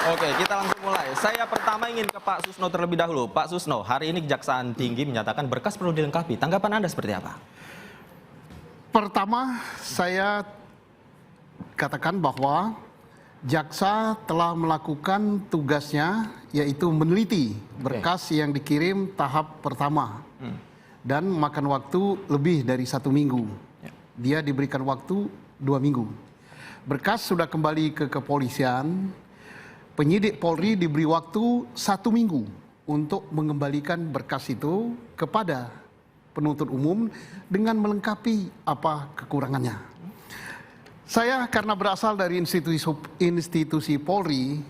Oke, kita langsung mulai. Saya pertama ingin ke Pak Susno terlebih dahulu. Pak Susno, hari ini Kejaksaan Tinggi menyatakan berkas perlu dilengkapi. Tanggapan Anda seperti apa? Pertama, saya katakan bahwa jaksa telah melakukan tugasnya, yaitu meneliti berkas yang dikirim tahap pertama dan makan waktu lebih dari 1 minggu. Dia diberikan waktu 2 minggu. Berkas sudah kembali ke kepolisian. Penyidik Polri diberi waktu 1 minggu untuk mengembalikan berkas itu kepada penuntut umum dengan melengkapi apa kekurangannya. Saya karena berasal dari institusi Polri,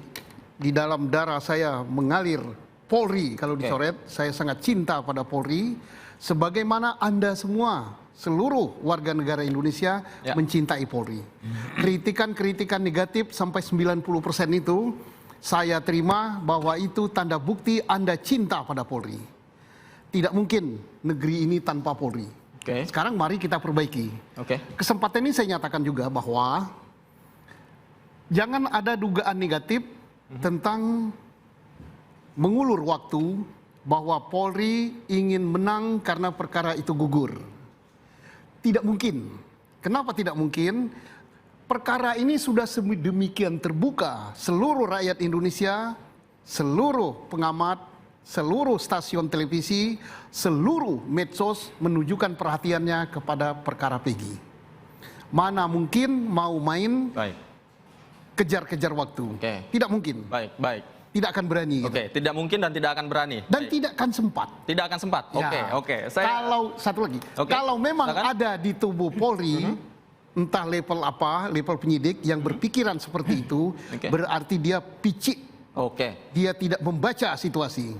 di dalam darah saya mengalir Polri. Kalau dicoret, saya sangat cinta pada Polri. Sebagaimana Anda semua, seluruh warga negara Indonesia mencintai Polri. Kritikan-kritikan negatif sampai 90% itu saya terima bahwa itu tanda bukti Anda cinta pada Polri. Tidak mungkin negeri ini tanpa Polri. Sekarang mari kita perbaiki. Kesempatan ini saya nyatakan juga bahwa jangan ada dugaan negatif tentang mengulur waktu bahwa Polri ingin menang karena perkara itu gugur. Tidak mungkin. Kenapa tidak mungkin? Perkara ini sudah sedemikian terbuka. Seluruh rakyat Indonesia, seluruh pengamat, seluruh stasiun televisi, seluruh medsos menunjukkan perhatiannya kepada perkara Peggy. Mana mungkin mau main kejar-kejar waktu. Tidak mungkin. Tidak akan berani. Tidak mungkin dan tidak akan berani. Dan tidak akan sempat. Tidak akan sempat. Kalau satu lagi, kalau memang ada di tubuh Polri, entah level apa, level penyidik yang berpikiran seperti itu, berarti dia picik. Dia tidak membaca situasi.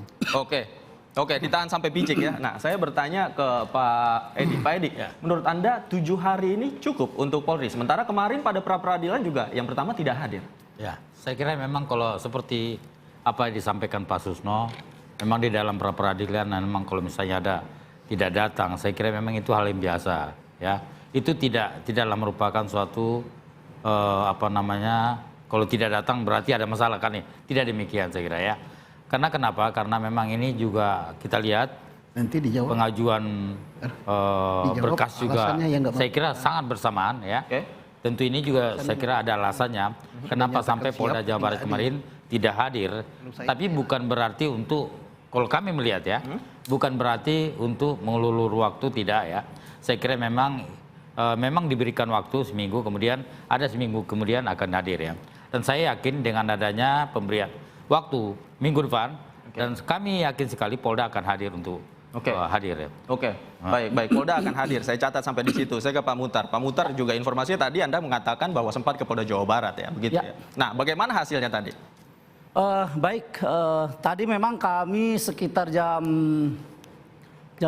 Ditahan sampai picik ya. Nah, saya bertanya ke Pak Edi. Pak Edi, menurut Anda 7 hari ini cukup untuk Polri? Sementara kemarin pada pra-peradilan juga yang pertama tidak hadir. Ya, saya kira memang kalau seperti apa yang disampaikan Pak Susno, memang di dalam pra-peradilan memang kalau misalnya tidak datang, saya kira memang itu hal yang biasa. Ya, itu tidaklah merupakan suatu kalau tidak datang berarti ada masalah kan nih. Tidak demikian saya kira ya. Karena kenapa? Karena memang ini juga kita lihat nanti dijawab. Pengajuan berkas juga saya kira sangat bersamaan ya. Tentu ini juga saya kira ada alasannya kenapa sampai Polda Jawa Barat kemarin tidak hadir. Tapi bukan berarti untuk, kalau kami melihat ya, bukan berarti untuk mengulur waktu, tidak ya. Saya kira memang diberikan waktu seminggu, kemudian ada seminggu kemudian akan hadir ya. Dan saya yakin dengan adanya pemberian waktu minggu depan, dan kami yakin sekali Polda akan hadir untuk hadir ya. Baik, Polda akan hadir. Saya catat sampai di situ. Saya ke Pak Muhtar. Pak Muhtar juga informasinya tadi Anda mengatakan bahwa sempat ke Polda Jawa Barat ya, begitu ya. Nah, bagaimana hasilnya tadi? Tadi memang kami sekitar jam 10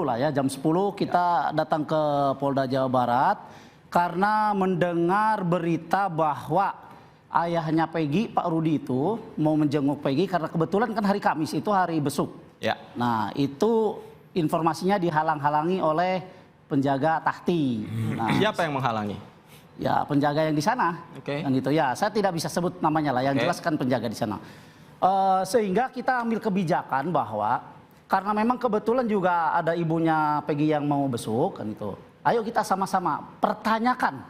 lah ya, jam 10 kita datang ke Polda Jawa Barat karena mendengar berita bahwa ayahnya Peggy, Pak Rudi itu mau menjenguk Peggy karena kebetulan kan hari Kamis itu hari besuk. Nah, itu informasinya dihalang-halangi oleh penjaga tahti. Nah, siapa yang menghalangi? Ya, penjaga yang di sana. Yang gitu ya, saya tidak bisa sebut namanya lah, yang jelas kan penjaga di sana. Sehingga kita ambil kebijakan bahwa karena memang kebetulan juga ada ibunya Peggy yang mau besuk kan itu. Ayo kita sama-sama pertanyakan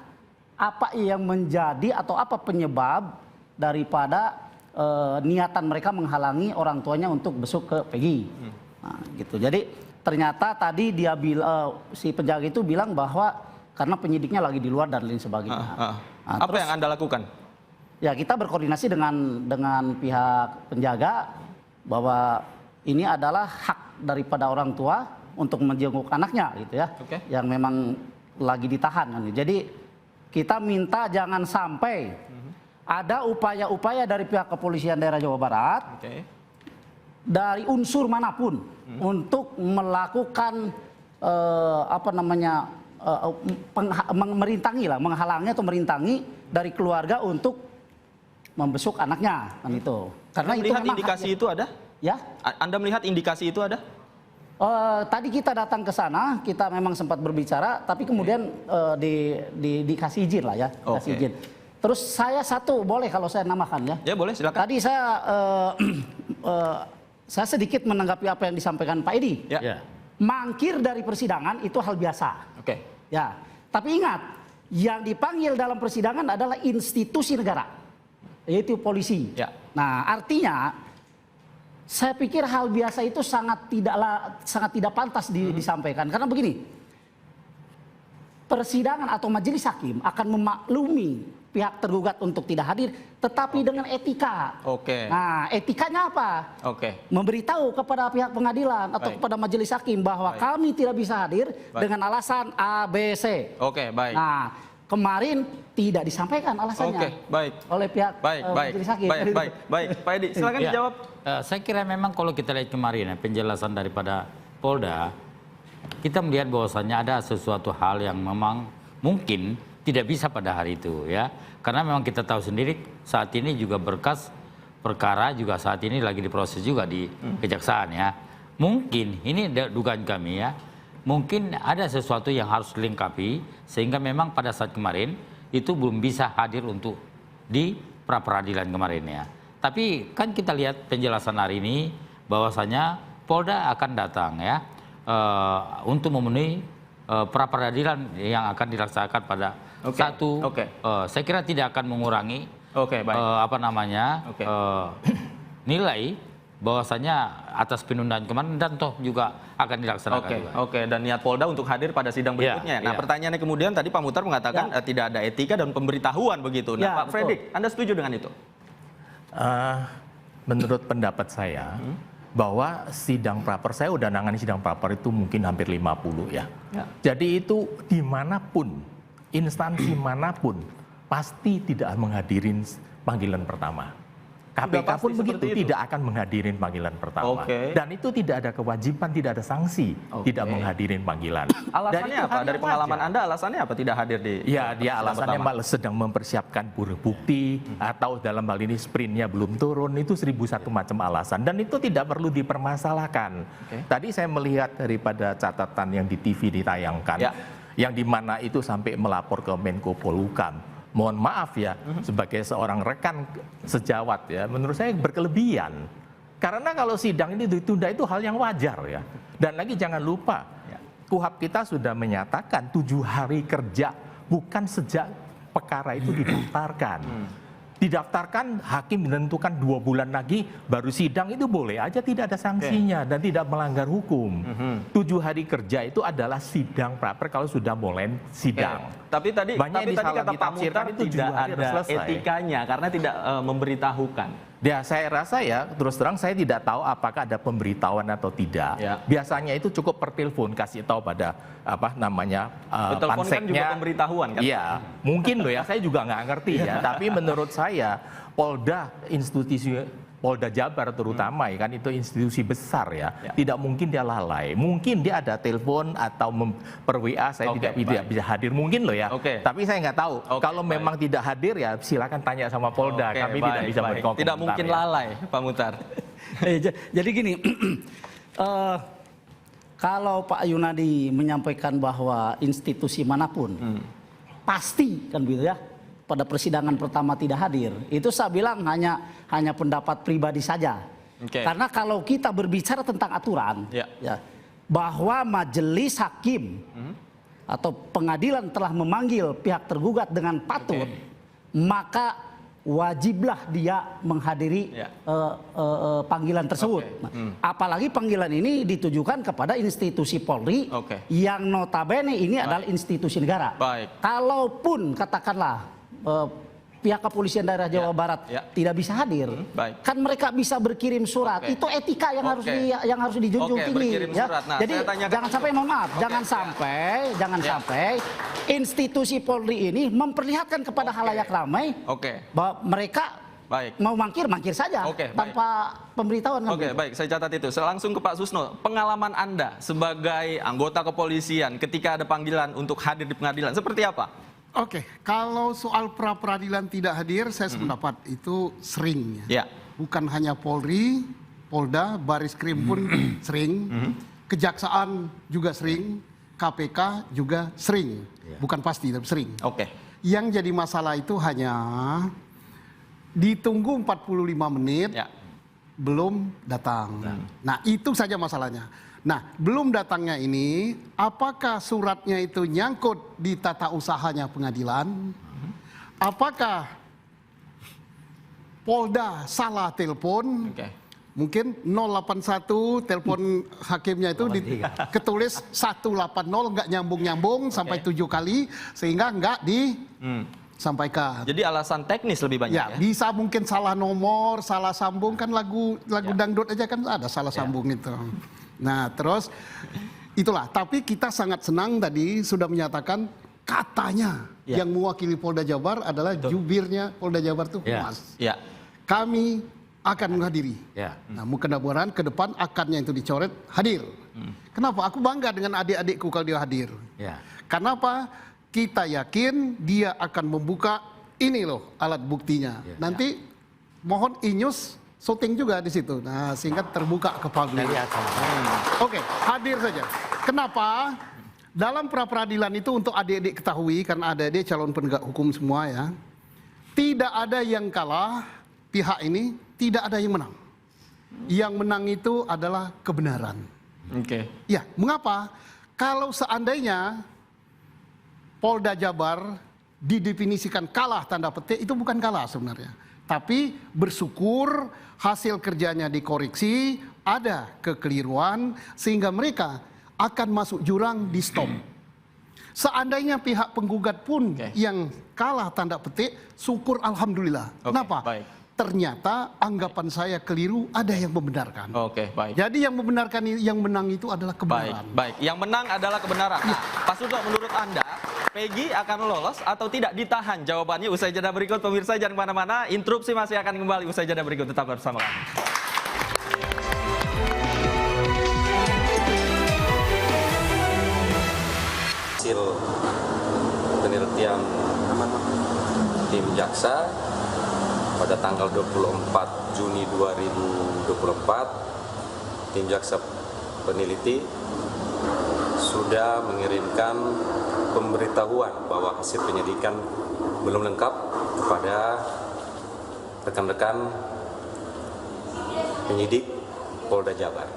apa yang menjadi atau apa penyebab daripada niatan mereka menghalangi orang tuanya untuk besuk ke Peggy. Nah, gitu. Jadi ternyata tadi dia si penjaga itu bilang bahwa karena penyidiknya lagi di luar dan lain sebagainya. Nah, apa yang Anda lakukan? Ya, kita berkoordinasi dengan pihak penjaga bahwa ini adalah hak daripada orang tua untuk menjenguk anaknya gitu ya, yang memang lagi ditahan kan. Jadi kita minta jangan sampai ada upaya-upaya dari pihak kepolisian daerah Jawa Barat dari unsur manapun untuk melakukan menghalangi atau merintangi dari keluarga untuk membesuk anaknya kan itu. Karena Anda melihat indikasi itu ada? Ya. Anda melihat indikasi itu ada? Tadi kita datang ke sana, kita memang sempat berbicara, tapi kemudian dikasih izin lah ya, dikasih izin. Terus saya satu, boleh kalau saya namakan ya? Ya boleh, silakan. Tadi saya sedikit menanggapi apa yang disampaikan Pak Edi. Ya. Mangkir dari persidangan itu hal biasa. Oke. Ya, tapi ingat, yang dipanggil dalam persidangan adalah institusi negara, yaitu polisi. Ya. Nah, artinya saya pikir hal biasa itu sangat tidak pantas disampaikan, karena begini. Persidangan atau majelis hakim akan memaklumi pihak tergugat untuk tidak hadir, tetapi dengan etika. Oke. Nah, etikanya apa? Oke. Memberitahu kepada pihak pengadilan atau kepada majelis hakim bahwa kami tidak bisa hadir dengan alasan A, B, C. Oke, baik. Nah, kemarin tidak disampaikan alasannya. Oke, baik. Oleh pihak majelis hakim. Baik. Pak Edi, silakan dijawab. Saya kira memang kalau kita lihat kemarin ya, penjelasan daripada Polda, kita melihat bahwasannya ada sesuatu hal yang memang mungkin tidak bisa pada hari itu ya. Karena memang kita tahu sendiri saat ini juga berkas perkara juga saat ini lagi diproses juga di kejaksaan ya. Mungkin ini dugaan kami ya. Mungkin ada sesuatu yang harus dilengkapi sehingga memang pada saat kemarin itu belum bisa hadir untuk di pra peradilan kemarin ya. Tapi kan kita lihat penjelasan hari ini bahwasanya Polda akan datang ya. Untuk memenuhi pra peradilan yang akan dilaksanakan pada saya kira tidak akan mengurangi nilai bahwasanya atas penundaan kemarin dan toh juga akan dilaksanakan. Oke, dan niat Polda untuk hadir pada sidang berikutnya. Nah, pertanyaannya kemudian tadi Pak Muhtar mengatakan tidak ada etika dan pemberitahuan begitu. Nah, Pak Fredrik, Anda setuju dengan itu? Menurut pendapat saya, bahwa sidang praper, saya udah nangani sidang praper itu mungkin hampir 50 ya. Jadi itu dimanapun, instansi manapun, pasti tidak menghadirin panggilan pertama. KPK pun begitu, tidak akan menghadirin panggilan pertama. Dan itu tidak ada kewajiban, tidak ada sanksi, tidak menghadirin panggilan. Alasannya apa? Dari pengalaman Anda, alasannya apa tidak hadir di Ya, dia alasannya malah sedang mempersiapkan bukti, atau dalam hal ini sprintnya belum turun, itu 1001 macam alasan. Dan itu tidak perlu dipermasalahkan. Tadi saya melihat daripada catatan yang di TV ditayangkan, yang dimana itu sampai melapor ke Menko Polhukam. Mohon maaf ya, sebagai seorang rekan sejawat ya, menurut saya berkelebihan. Karena kalau sidang ini ditunda itu hal yang wajar ya. Dan lagi jangan lupa, KUHP kita sudah menyatakan 7 hari kerja, bukan sejak perkara itu didaftarkan. Didaftarkan, hakim menentukan 2 bulan lagi baru sidang, itu boleh aja tidak ada sanksinya dan tidak melanggar hukum. 7 hari kerja itu adalah sidang praper kalau sudah mulai sidang. Tapi tadi kata Pak Muhtar itu tidak ada etikanya karena tidak memberitahukan. Ya, saya rasa ya, terus terang saya tidak tahu apakah ada pemberitahuan atau tidak. Biasanya itu cukup per telepon kasih tahu pada telepon kan juga pemberitahuan kan? Iya, mungkin loh ya, saya juga nggak ngerti ya. Tapi menurut saya Polda, Polda Jabar terutama ya kan, itu institusi besar ya. Tidak mungkin dia lalai. Mungkin dia ada telepon atau per WA saya tidak bisa hadir, mungkin loh ya. Tapi saya nggak tahu. Kalau memang tidak hadir ya silakan tanya sama Polda. Kami tidak bisa berkomentar. Tidak mungkin lalai, Pak Muhtar. Jadi gini, kalau Pak Yunadi menyampaikan bahwa institusi manapun pasti kan begitu ya, pada persidangan pertama tidak hadir, itu saya bilang hanya pendapat pribadi saja. Karena kalau kita berbicara tentang aturan, bahwa majelis hakim atau pengadilan telah memanggil pihak tergugat dengan patut, maka wajiblah dia menghadiri panggilan tersebut. Apalagi panggilan ini ditujukan kepada institusi Polri yang notabene ini adalah institusi negara. Kalaupun katakanlah pihak kepolisian daerah Jawa Barat tidak bisa hadir, kan mereka bisa berkirim surat. Itu etika yang harus dijunjung tinggi. Nah, jadi jangan sampai, mohon maaf, jangan sampai institusi Polri ini memperlihatkan kepada halayak ramai bahwa mereka mau mangkir saja tanpa pemberitahuan. Baik, saya catat itu. Langsung ke Pak Susno, pengalaman Anda sebagai anggota kepolisian ketika ada panggilan untuk hadir di pengadilan seperti apa? Kalau soal pra peradilan tidak hadir, saya sependapat itu sering ya. Bukan hanya Polri, Polda, Baris-Krim pun sering, Kejaksaan juga sering, KPK juga sering. Bukan pasti tapi sering. Yang jadi masalah itu hanya ditunggu 45 menit, belum datang. Nah, itu saja masalahnya. Nah, belum datangnya ini, apakah suratnya itu nyangkut di tata usahanya pengadilan? Apakah Polda salah telepon? Mungkin 081 telepon hakimnya itu ketulis 180, nggak nyambung-nyambung sampai 7 kali sehingga nggak disampaikan. Jadi alasan teknis lebih banyak ya? Bisa mungkin salah nomor, salah sambung, kan lagu dangdut aja kan ada salah sambung itu. Nah, terus itulah, tapi kita sangat senang tadi sudah menyatakan katanya yang mewakili Polda Jabar adalah jubirnya Polda Jabar itu Humas. Kami akan menghadiri. Nah, mudah-mudahan ke depan akarnya itu dicoret, hadir. Kenapa? Aku bangga dengan adik-adikku kalau dia hadir. Kenapa? Kita yakin dia akan membuka ini loh alat buktinya. Nanti mohon Inyus syuting juga di situ. Nah, sehingga terbuka ke publik. Oke, hadir saja. Kenapa? Dalam pra-peradilan itu untuk adik-adik ketahui, karena adik-adik calon penegak hukum semua ya, tidak ada yang kalah pihak ini, tidak ada yang menang. Yang menang itu adalah kebenaran. Ya, mengapa? Kalau seandainya Polda Jabar didefinisikan kalah tanda petik, itu bukan kalah sebenarnya. Tapi bersyukur hasil kerjanya dikoreksi, ada kekeliruan, sehingga mereka akan masuk jurang di stop. Seandainya pihak penggugat pun yang kalah tanda petik, syukur alhamdulillah. Kenapa? Ternyata anggapan saya keliru, ada yang membenarkan. Jadi yang membenarkan, yang menang itu adalah kebenaran. Baik. Yang menang adalah kebenaran. Nah, Pak Sugeng, menurut Anda, Peggy akan lolos atau tidak ditahan? Jawabannya usai jeda berikut. Pemirsa jangan kemana-mana, interupsi masih akan kembali usai jeda berikut. Tetap bersama kami. Hasil penelitian tim jaksa pada tanggal 24 Juni 2024, tim jaksa peneliti sudah mengirimkan pemberitahuan bahwa hasil penyidikan belum lengkap kepada rekan-rekan penyidik Polda Jabar.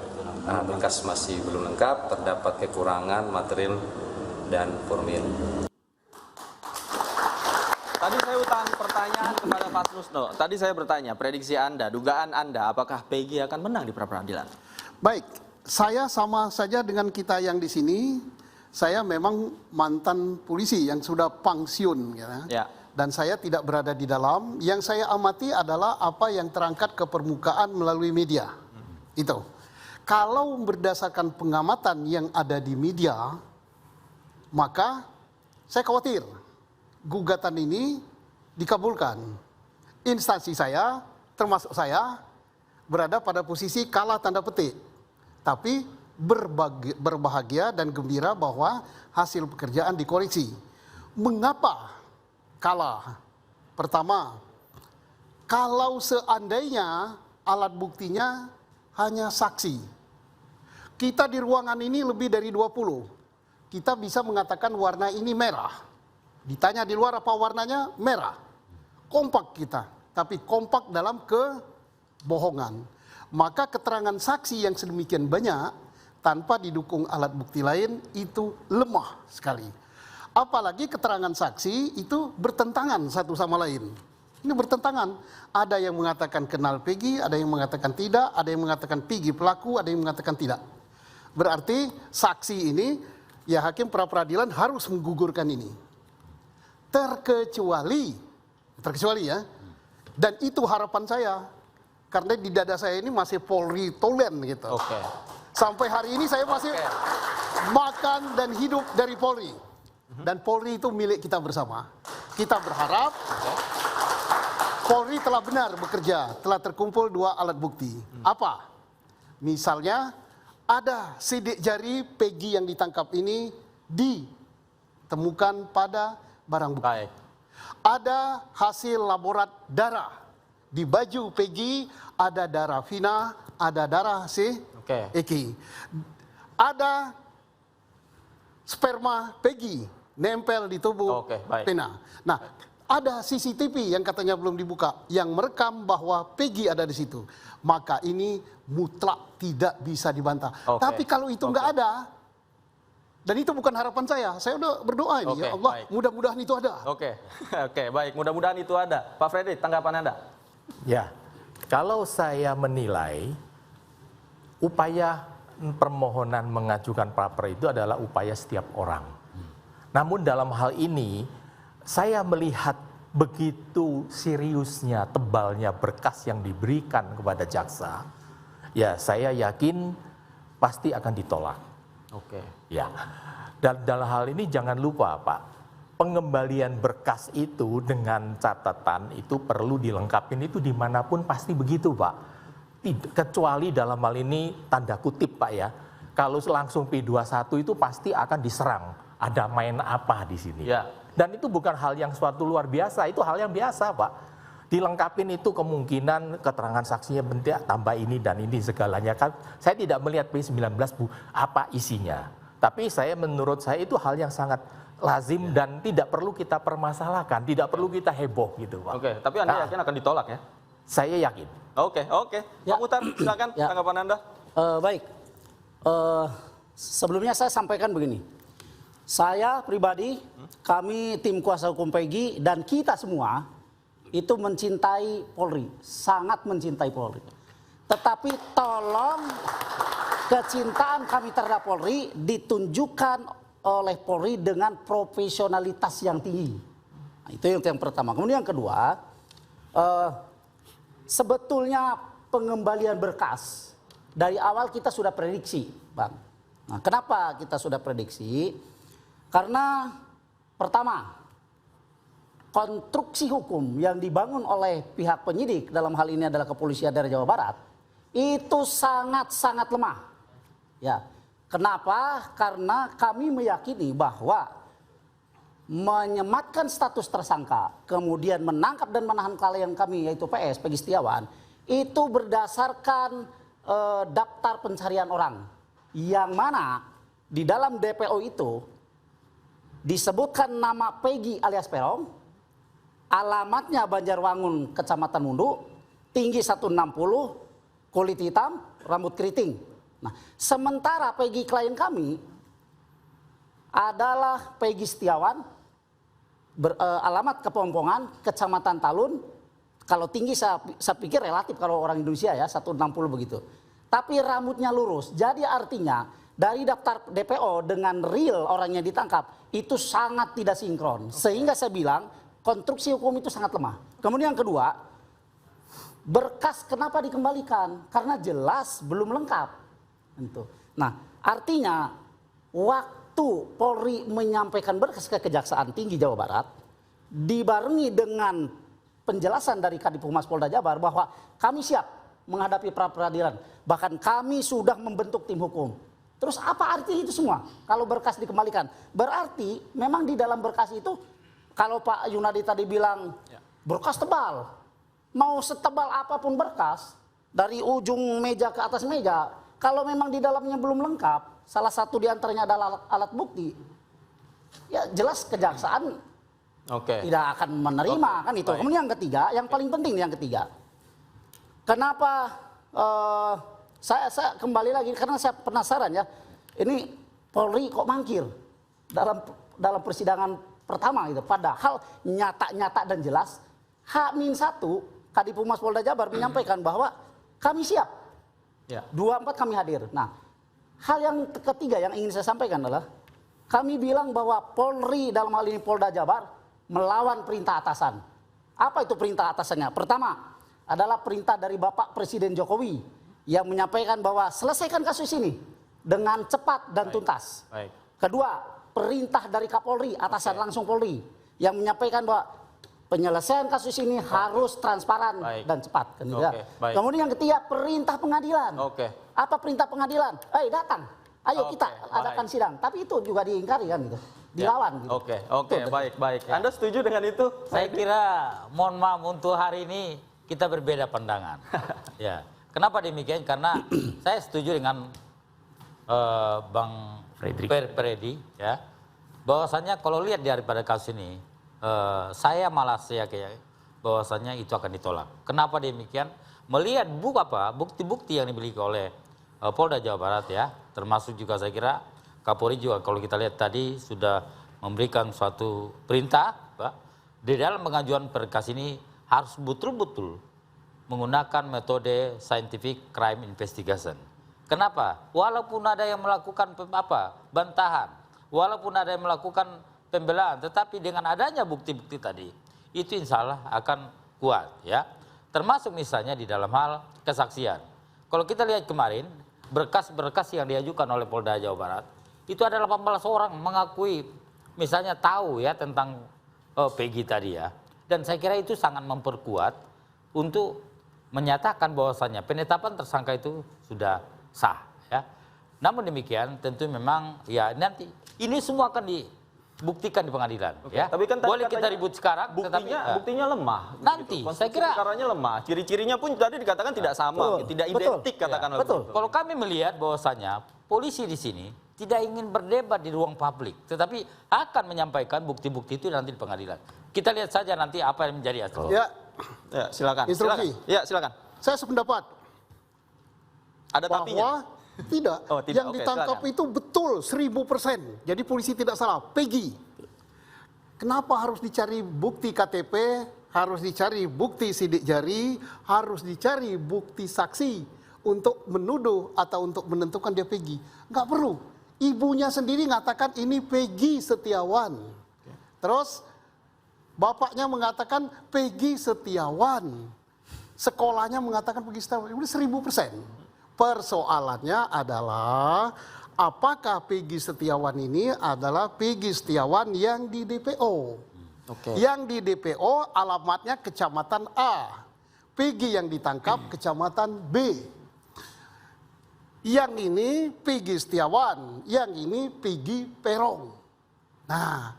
Berkas masih belum lengkap, terdapat kekurangan material dan formil. Tadi saya utang pertanyaan kepada Pak Susno. Tadi saya bertanya, prediksi Anda, dugaan Anda, apakah Peggy akan menang di pra-peradilan? Baik, saya sama saja dengan kita yang di sini. Saya memang mantan polisi yang sudah pensiun, dan saya tidak berada di dalam. Yang saya amati adalah apa yang terangkat ke permukaan melalui media. Itu. Kalau berdasarkan pengamatan yang ada di media, maka saya khawatir gugatan ini dikabulkan. Instansi saya, termasuk saya, berada pada posisi kalah tanda petik. Tapi berbahagia dan gembira bahwa hasil pekerjaan dikoreksi. Mengapa kalah? Pertama, kalau seandainya alat buktinya hanya saksi. Kita di ruangan ini lebih dari 20. Kita bisa mengatakan warna ini merah. Ditanya di luar apa warnanya? Merah. Kompak kita, tapi kompak dalam kebohongan. Maka keterangan saksi yang sedemikian banyak tanpa didukung alat bukti lain itu lemah sekali. Apalagi keterangan saksi itu bertentangan satu sama lain. Ini bertentangan. Ada yang mengatakan kenal Peggy, ada yang mengatakan tidak, ada yang mengatakan Peggy pelaku, ada yang mengatakan tidak. Berarti saksi ini, ya hakim pra-peradilan harus menggugurkan ini. Terkecuali ya, dan itu harapan saya, karena di dada saya ini masih Polri Tolen gitu. Sampai hari ini saya masih makan dan hidup dari Polri, dan Polri itu milik kita bersama. Kita berharap Polri telah benar bekerja, telah terkumpul 2 alat bukti. Apa? Misalnya ada sidik jari Peggy yang ditangkap ini ditemukan pada barang bukti. Ada hasil laborat darah. Di baju Peggy ada darah Vina, ada darah si Eki. Ada sperma Peggy nempel di tubuh Oke, baik. Vina. Nah, ada CCTV yang katanya belum dibuka, yang merekam bahwa Peggy ada di situ. Maka ini mutlak tidak bisa dibantah. Oke. Tapi kalau itu nggak ada, dan itu bukan harapan saya udah berdoa ini, Oke, ya Allah, baik. mudah-mudahan itu ada. Oke, oke, baik. Mudah-mudahan itu ada. Pak Fredrik, tanggapan Anda? Ya, kalau saya menilai upaya permohonan mengajukan pra-pra itu adalah upaya setiap orang. Namun dalam hal ini saya melihat begitu seriusnya, tebalnya berkas yang diberikan kepada jaksa, ya saya yakin pasti akan ditolak. Oke. Ya, dan dalam hal ini jangan lupa Pak, pengembalian berkas itu dengan catatan itu perlu dilengkapin itu dimanapun pasti begitu Pak. Kecuali dalam hal ini tanda kutip Pak ya, kalau langsung P21 itu pasti akan diserang. Ada main apa di sini? Ya. Dan itu bukan hal yang suatu luar biasa, itu hal yang biasa Pak. Dilengkapin itu kemungkinan keterangan saksinya bentuk tambah ini dan ini segalanya kan. Saya tidak melihat P19 Bu apa isinya. Tapi menurut saya itu hal yang sangat lazim dan tidak perlu kita permasalahkan, tidak perlu kita heboh gitu Pak. Oke, tapi Anda yakin akan ditolak ya? Saya yakin. Oke. Ya. Pak Muhtar, silakan Ya. tanggapan Anda. Baik, sebelumnya saya sampaikan begini. Saya pribadi, kami tim kuasa hukum Peggy dan kita semua itu mencintai Polri, sangat mencintai Polri. Tetapi tolong kecintaan kami terhadap Polri ditunjukkan oleh Polri dengan profesionalitas yang tinggi. Nah, itu yang pertama. Kemudian yang kedua, sebetulnya pengembalian berkas dari awal kita sudah prediksi, Bang. Nah, kenapa kita sudah prediksi? Karena pertama, konstruksi hukum yang dibangun oleh pihak penyidik dalam hal ini adalah kepolisian daerah Jawa Barat itu sangat-sangat lemah. Ya, kenapa? Karena kami meyakini bahwa menyematkan status tersangka, kemudian menangkap dan menahan klien kami yaitu PS, Peggy Setiawan, itu berdasarkan daftar pencarian orang, yang mana di dalam DPO itu disebutkan nama Peggy alias Peron, alamatnya Banjarwangun, Kecamatan Mundu, tinggi 160, kulit hitam, rambut keriting. Nah, sementara Peggy klien kami adalah Peggy Setiawan, alamat Kepompongan, Kecamatan Talun. Kalau tinggi saya pikir relatif kalau orang Indonesia ya 160 begitu. Tapi rambutnya lurus. Jadi artinya dari daftar DPO dengan real orangnya ditangkap itu sangat tidak sinkron. Sehingga saya bilang konstruksi hukum itu sangat lemah. Kemudian yang kedua, berkas kenapa dikembalikan? Karena jelas belum lengkap. Nah, artinya waktu Polri menyampaikan berkas ke Kejaksaan Tinggi Jawa Barat dibarengi dengan penjelasan dari Kadif Humas Polda Jabar bahwa kami siap menghadapi pra-peradilan. Bahkan kami sudah membentuk tim hukum. Terus apa arti itu semua? Kalau berkas dikembalikan. Berarti memang di dalam berkas itu, kalau Pak Yunadi tadi bilang berkas tebal. Mau setebal apapun berkas, dari ujung meja ke atas meja, kalau memang di dalamnya belum lengkap, salah satu di antaranya adalah alat bukti, ya jelas kejaksaan tidak akan menerima kan itu. Baik. Kemudian yang ketiga, yang paling penting yang ketiga, kenapa saya kembali lagi karena saya penasaran ya, ini Polri kok mangkir dalam persidangan pertama gitu. Padahal nyata-nyata dan jelas H-1 Kadif Humas Polda Jabar menyampaikan bahwa kami siap. Ya. 24 kami hadir. Nah, hal yang ketiga yang ingin saya sampaikan adalah kami bilang bahwa Polri dalam hal ini Polda Jabar melawan perintah atasan. Apa itu perintah atasannya? Pertama adalah perintah dari Bapak Presiden Jokowi yang menyampaikan bahwa selesaikan kasus ini dengan cepat dan tuntas. Baik. Kedua, perintah dari Kapolri, atasan langsung Polri yang menyampaikan bahwa penyelesaian kasus ini harus transparan dan cepat. Kan, baik. Kemudian yang ketiga, perintah pengadilan. Apa perintah pengadilan? Datang, ayo kita adakan sidang. Tapi itu juga diingkari kan gitu, dilawan. Gitu. Oke, baik. Anda setuju dengan itu? Saya kira, mohon maaf untuk hari ini kita berbeda pandangan. Ya, kenapa demikian? Karena saya setuju dengan Bang Freddy, ya, bahwasannya kalau lihat daripada kasus ini, saya malah yakin bahwasannya itu akan ditolak. Kenapa demikian? Melihat bukti-bukti yang dimiliki oleh Polda Jawa Barat ya, termasuk juga saya kira Kapolri juga kalau kita lihat tadi sudah memberikan suatu perintah, Pak, di dalam pengajuan berkas ini harus betul-betul menggunakan metode scientific crime investigation. Kenapa? Walaupun ada yang melakukan bantahan, walaupun ada yang melakukan pembelaan, tetapi dengan adanya bukti-bukti tadi, itu insya Allah akan kuat ya. Termasuk misalnya di dalam hal kesaksian. Kalau kita lihat kemarin, berkas-berkas yang diajukan oleh Polda Jawa Barat, itu ada 18 orang mengakui misalnya tahu ya tentang Peggy tadi ya. Dan saya kira itu sangat memperkuat untuk menyatakan bahwasannya penetapan tersangka itu sudah sah ya. Namun demikian tentu memang ya nanti ini semua akan dibuktikan di pengadilan ya. Tapi kan boleh kita ribut sekarang buktinya lemah. Nanti gitu. saya kira perkaranya lemah. Ciri-cirinya pun tadi dikatakan tidak sama, tidak identik katakanlah. Betul. Kalau kami melihat bahwasannya polisi di sini tidak ingin berdebat di ruang publik, tetapi akan menyampaikan bukti-bukti itu nanti di pengadilan. Kita lihat saja nanti apa yang menjadi hasil. Ya, silakan. Instruksi. Ya, silakan. Saya sependapat. Ada tapinya? Tidak. Oh, tidak. Yang ditangkap itu betul 1000%. Jadi polisi tidak salah. Peggy. Kenapa harus dicari bukti KTP, harus dicari bukti sidik jari, harus dicari bukti saksi untuk menuduh atau untuk menentukan dia Peggy? Nggak perlu. Ibunya sendiri mengatakan ini Peggy Setiawan. Terus bapaknya mengatakan Peggy Setiawan. Sekolahnya mengatakan Peggy Setiawan. Udah 1000%. Persoalannya adalah apakah Peggy Setiawan ini adalah Peggy Setiawan yang di DPO. Yang di DPO alamatnya Kecamatan A. Peggy yang ditangkap Kecamatan B. Yang ini Peggy Setiawan, yang ini Peggy Perong. Nah,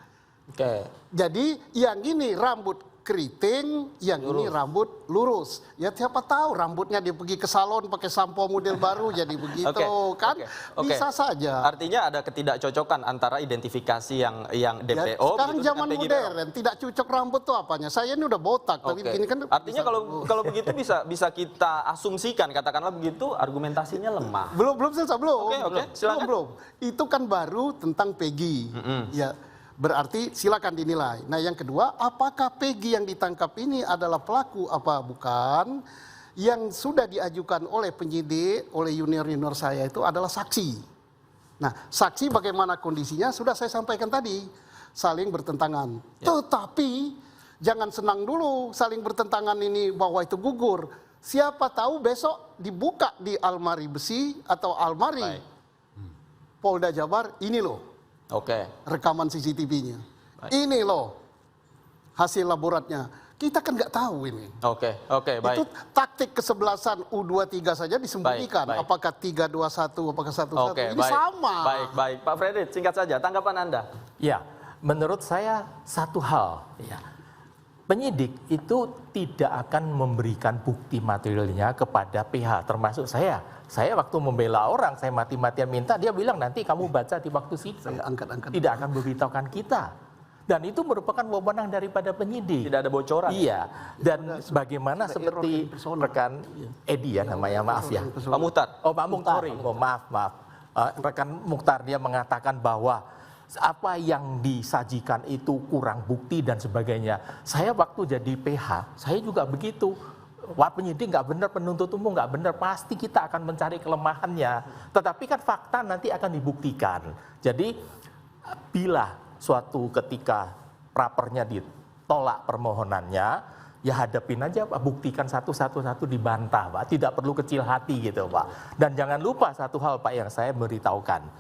jadi yang ini rambut keriting, yang ini rambut lurus. Ya siapa tahu rambutnya dia pergi ke salon pakai sampo model baru jadi begitu kan? Bisa saja. Artinya ada ketidakcocokan antara identifikasi yang DPO. Ya, sekarang zaman modern, tidak cocok rambut tuh apanya? Saya ini udah botak, tapi begini kan. Artinya kalau begitu bisa kita asumsikan katakanlah begitu argumentasinya lemah. Belum selesai belum. Silakan. Belum. Itu kan baru tentang Peggy. Ya. Berarti silakan dinilai. Nah yang kedua, apakah Peggy yang ditangkap ini adalah pelaku apa bukan? Yang sudah diajukan oleh penyidik, oleh junior-junior saya itu adalah saksi. Nah saksi bagaimana kondisinya sudah saya sampaikan tadi. Saling bertentangan. Tetapi jangan senang dulu saling bertentangan ini bahwa itu gugur. Siapa tahu besok dibuka di almari besi atau almari Polda Jabar ini loh. Rekaman CCTV-nya. Ini loh hasil laboratnya. Kita kan nggak tahu ini. Baik. Itu taktik kesebelasan U23 saja disembunyikan. Baik. Apakah 3-2-1, apakah 1-1. Ini baik. sama. Baik. Pak Fredrik, singkat saja tanggapan Anda. Ya, menurut saya satu hal. Ya, penyidik itu tidak akan memberikan bukti materialnya kepada PH, termasuk saya. Saya waktu membela orang, saya mati-matian minta, dia bilang nanti kamu baca di waktu sidang. Tidak akan memberitahukan kita. Dan itu merupakan wewenang daripada penyidik. Tidak ada bocoran. Iya. Dan bagaimana seperti rekan Edi ya namanya, maaf ya. Pak Muhtar. Oh Pak Muhtar, maaf. Rekan Muhtar dia mengatakan bahwa apa yang disajikan itu kurang bukti dan sebagainya. Saya waktu jadi PH, saya juga begitu. Wah penyidik nggak benar, penuntut umum nggak benar, pasti kita akan mencari kelemahannya. Tetapi kan fakta nanti akan dibuktikan. Jadi bila suatu ketika prapernya ditolak permohonannya, ya hadapin aja Pak, buktikan satu-satu dibantah Pak. Tidak perlu kecil hati gitu Pak. Dan jangan lupa satu hal Pak yang saya beritahukan.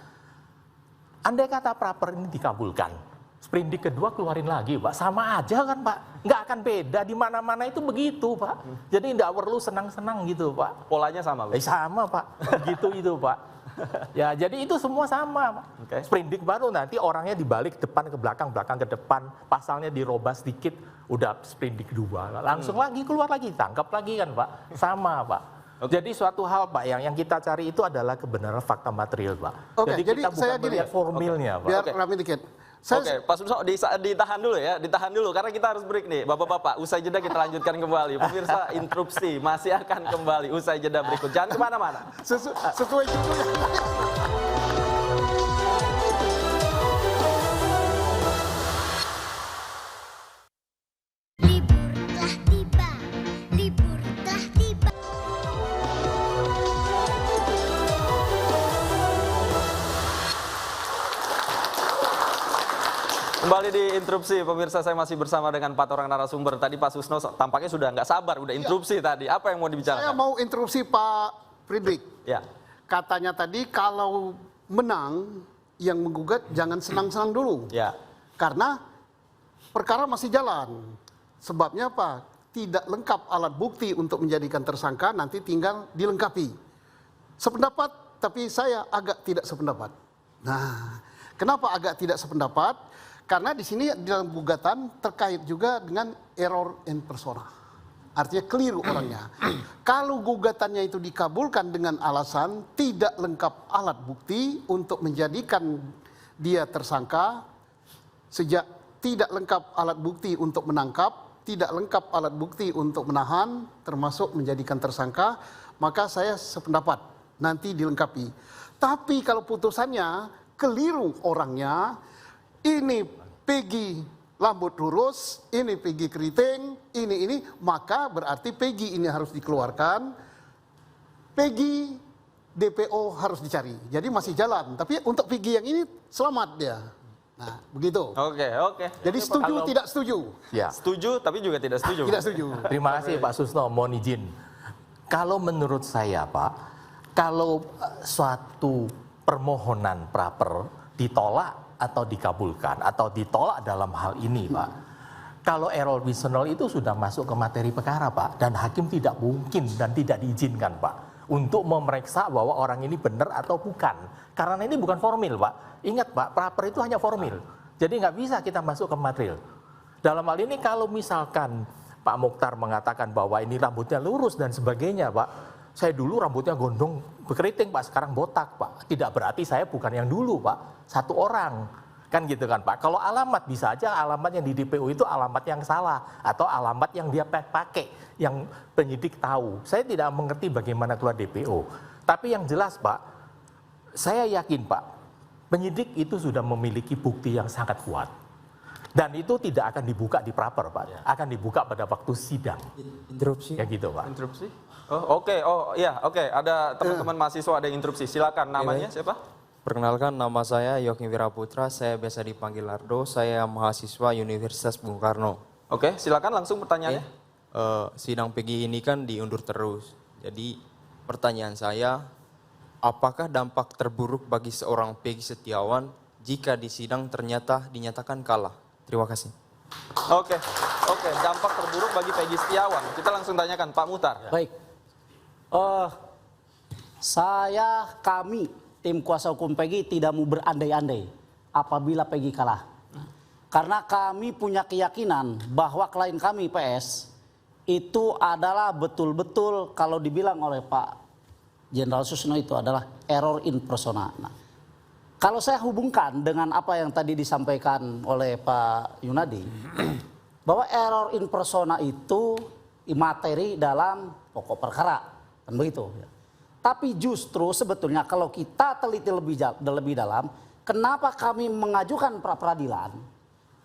Andai kata praper ini dikabulkan, sprindik kedua keluarin lagi Pak, sama aja kan Pak, nggak akan beda, di mana-mana itu begitu Pak. Jadi nggak perlu senang-senang gitu Pak. Polanya sama Pak? Sama Pak, begitu itu Pak. Ya jadi itu semua sama Pak. Sprindik baru nanti orangnya dibalik depan ke belakang, belakang ke depan, pasalnya dirobah sedikit, udah sprindik dua, langsung lagi keluar lagi, tangkap lagi kan Pak, sama Pak. Jadi suatu hal Pak yang kita cari itu adalah kebenaran fakta material Pak. Jadi kita bukan melihat formilnya Pak. Biar rame dikit. Oke, Pak Suso ditahan dulu ya, ditahan dulu karena kita harus break nih. Bapak-bapak, usai jeda kita lanjutkan kembali. Pemirsa, interupsi masih akan kembali usai jeda berikut. Jangan kemana-mana. Sesuai judulnya. Kembali di interupsi, pemirsa, saya masih bersama dengan 4 orang narasumber. Tadi Pak Susno tampaknya sudah nggak sabar, udah interupsi tadi. Apa yang mau dibicarakan? Saya mau interupsi Pak Friedrich. Ya. Katanya tadi kalau menang yang menggugat jangan senang-senang dulu. Ya. Karena perkara masih jalan. Sebabnya apa? Tidak lengkap alat bukti untuk menjadikan tersangka, nanti tinggal dilengkapi. Sependapat, tapi saya agak tidak sependapat. Nah, kenapa agak tidak sependapat? Karena di sini dalam gugatan terkait juga dengan error in persona. Artinya keliru orangnya. Kalau gugatannya itu dikabulkan dengan alasan tidak lengkap alat bukti untuk menjadikan dia tersangka, sejak tidak lengkap alat bukti untuk menangkap, tidak lengkap alat bukti untuk menahan, termasuk menjadikan tersangka, maka saya sependapat nanti dilengkapi. Tapi kalau putusannya keliru orangnya, ini Peggy rambut lurus, ini Peggy keriting, ini, maka berarti Peggy ini harus dikeluarkan, Peggy DPO harus dicari. Jadi masih jalan, tapi untuk Peggy yang ini selamat dia. Nah, begitu. Oke. Jadi setuju, tidak setuju? Ya. Setuju, tapi juga tidak setuju. Tidak setuju. Terima kasih Pak Susno, mohon izin. Kalau menurut saya Pak, kalau suatu permohonan praper ditolak atau dikabulkan atau ditolak dalam hal ini Pak, kalau error personal itu sudah masuk ke materi perkara Pak, dan hakim tidak mungkin dan tidak diizinkan Pak untuk memeriksa bahwa orang ini benar atau bukan, karena ini bukan formil Pak. Ingat Pak, praper itu hanya formil, jadi nggak bisa kita masuk ke material. Dalam hal ini kalau misalkan Pak Mukhtar mengatakan bahwa ini rambutnya lurus dan sebagainya Pak, saya dulu rambutnya gondong berkeriting Pak, sekarang botak Pak. Tidak berarti saya bukan yang dulu Pak, satu orang. Kan gitu kan Pak. Kalau alamat bisa aja alamat yang di DPO itu alamat yang salah. Atau alamat yang dia pakai, yang penyidik tahu. Saya tidak mengerti bagaimana keluar DPO. Tapi yang jelas Pak, saya yakin Pak, penyidik itu sudah memiliki bukti yang sangat kuat. Dan itu tidak akan dibuka di praper Pak. Akan dibuka pada waktu sidang. Interupsi. Ya gitu Pak. Interupsi? Oke. Ada teman-teman mahasiswa ada yang interupsi. Silakan, namanya siapa? Perkenalkan, nama saya Yogi Wiraputra, saya biasa dipanggil Ardo, saya mahasiswa Universitas Bung Karno. Oke, silakan langsung pertanyaannya. Sidang Peggy ini kan diundur terus. Jadi pertanyaan saya, apakah dampak terburuk bagi seorang Peggy Setiawan jika di sidang ternyata dinyatakan kalah? Terima kasih. Oke, dampak terburuk bagi Peggy Setiawan. Kita langsung tanyakan Pak Mukhtar. Baik. Kami tim kuasa hukum Peggy tidak mau berandai-andai apabila Peggy kalah. Karena kami punya keyakinan bahwa klien kami PS itu adalah betul-betul kalau dibilang oleh Pak Jenderal Susno itu adalah error in persona. Nah, kalau saya hubungkan dengan apa yang tadi disampaikan oleh Pak Yunadi, bahwa error in persona itu materi dalam pokok perkara, kan begitu. Tapi justru sebetulnya kalau kita teliti lebih dalam, kenapa kami mengajukan pra peradilan?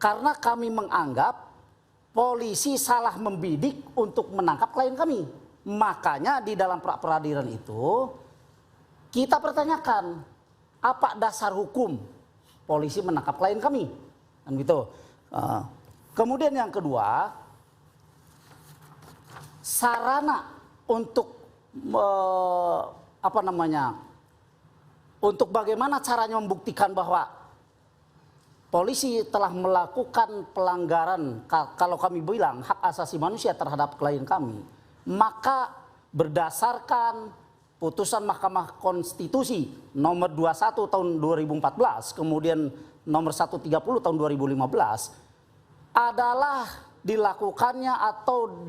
Karena kami menganggap polisi salah membidik untuk menangkap klien kami. Makanya di dalam pra peradilan itu kita pertanyakan apa dasar hukum polisi menangkap klien kami, kan gitu. Kemudian yang kedua, sarana untuk untuk bagaimana caranya membuktikan bahwa polisi telah melakukan pelanggaran, kalau kami bilang hak asasi manusia terhadap klien kami, maka berdasarkan putusan Mahkamah Konstitusi nomor 21 tahun 2014, kemudian nomor 130 tahun 2015, adalah dilakukannya atau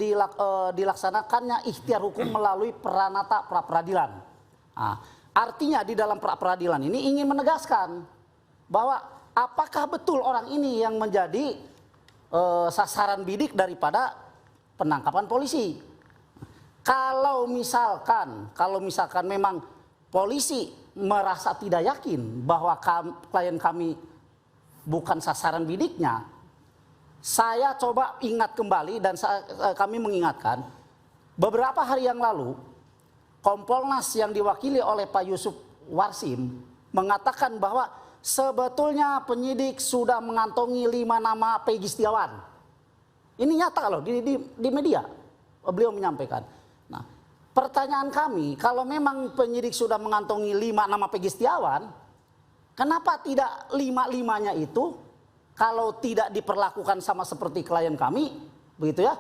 dilaksanakannya ikhtiar hukum melalui peranata pra peradilan. Nah, artinya di dalam pra peradilan ini ingin menegaskan bahwa apakah betul orang ini yang menjadi sasaran bidik daripada penangkapan polisi? Kalau misalkan memang polisi merasa tidak yakin bahwa klien kami bukan sasaran bidiknya, saya coba ingat kembali dan kami mengingatkan beberapa hari yang lalu Kompolnas yang diwakili oleh Pak Yusuf Warsim mengatakan bahwa sebetulnya penyidik sudah mengantongi 5 nama Peggy Setiawan. Ini nyata loh di media beliau menyampaikan. Nah, pertanyaan kami, kalau memang penyidik sudah mengantongi 5 nama Peggy Setiawan, kenapa tidak 5-5-nya itu kalau tidak diperlakukan sama seperti klien kami, begitu ya,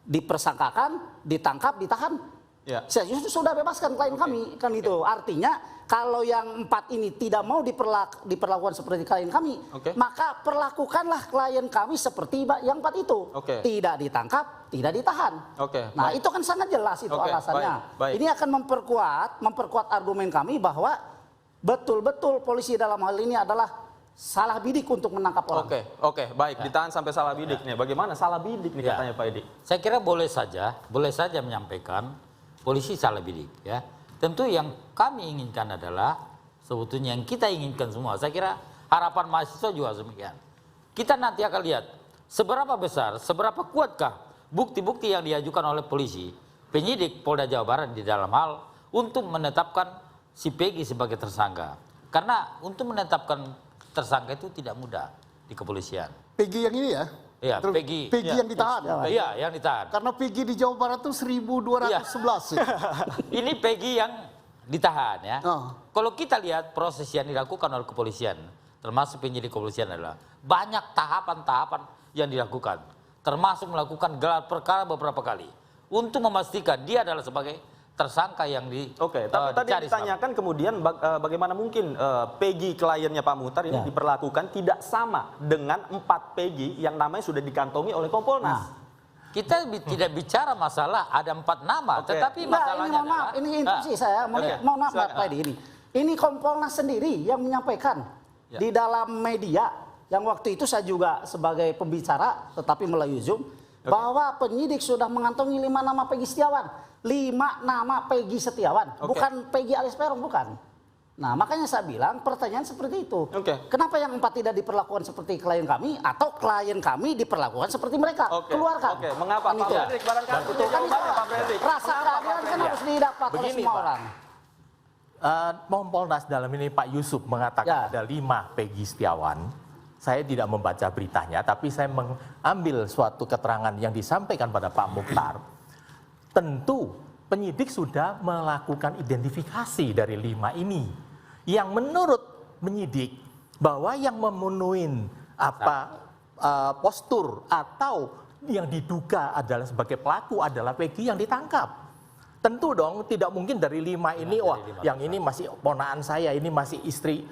dipersangkakan, ditangkap, ditahan? Ya. Saya sudah bebaskan klien kami, kan itu. Artinya kalau yang 4 ini tidak mau diperlakukan seperti klien kami, maka perlakukanlah klien kami seperti yang 4 itu. Tidak ditangkap, tidak ditahan. Nah, itu kan sangat jelas itu alasannya. Ini akan memperkuat argumen kami bahwa betul-betul polisi dalam hal ini adalah salah bidik untuk menangkap orang. Baik, ditahan sampai salah bidik nih. Bagaimana salah bidik nih katanya Pak Edi? Saya kira boleh saja menyampaikan polisi salah bidik ya. Tentu yang kami inginkan adalah sebetulnya yang kita inginkan semua. Saya kira harapan mahasiswa juga demikian. Kita nanti akan lihat seberapa besar, seberapa kuatkah bukti-bukti yang diajukan oleh polisi, penyidik Polda Jawa Barat di dalam hal untuk menetapkan si Peggy sebagai tersangka. Karena untuk menetapkan tersangka itu tidak mudah di kepolisian. Peggy yang ini ya? Iya, Peggy yang ditahan. Iya, yang ditahan. Karena Peggy di Jawa Barat itu 1211. Ini Peggy yang ditahan ya. Kalau kita lihat proses yang dilakukan oleh kepolisian, termasuk penyidik kepolisian adalah banyak tahapan-tahapan yang dilakukan. Termasuk melakukan gelar perkara beberapa kali. Untuk memastikan dia adalah sebagai tersangka yang tapi tadi ditanyakan kemudian bagaimana mungkin Peggy kliennya Pak Muhtar ini diperlakukan tidak sama dengan 4 Peggy yang namanya sudah dikantongi oleh Kompolnas. Kita tidak bicara masalah ada 4 nama, tetapi masalahnya ini instruksi saya, mohon maaf Pak Edi, ini Kompolnas sendiri yang menyampaikan di dalam media yang waktu itu saya juga sebagai pembicara tetapi melalui Zoom bahwa penyidik sudah mengantongi 5 nama Peggy Setiawan. 5 nama Peggy Setiawan, bukan Peggy alias Peron, bukan. Nah, makanya saya bilang pertanyaan seperti itu. Kenapa yang 4 tidak diperlakukan seperti klien kami atau klien kami diperlakukan seperti mereka? Keluarkan. Mengapa? Pak Fredrik, barangkali punya jawabannya Pak Fredrik. Rasa keadilan kan harus didapat oleh semua orang. Kompolnas dalam ini Pak Yusuf mengatakan ada 5 Peggy Setiawan. Saya tidak membaca beritanya, tapi saya mengambil suatu keterangan yang disampaikan pada Pak Mukhtar. Tentu penyidik sudah melakukan identifikasi dari 5 ini. Yang menurut penyidik bahwa yang memenuhi postur atau yang diduga adalah sebagai pelaku adalah Peggy yang ditangkap. Tentu dong tidak mungkin dari 5 ini yang ini masih ponakan saya, ini masih istri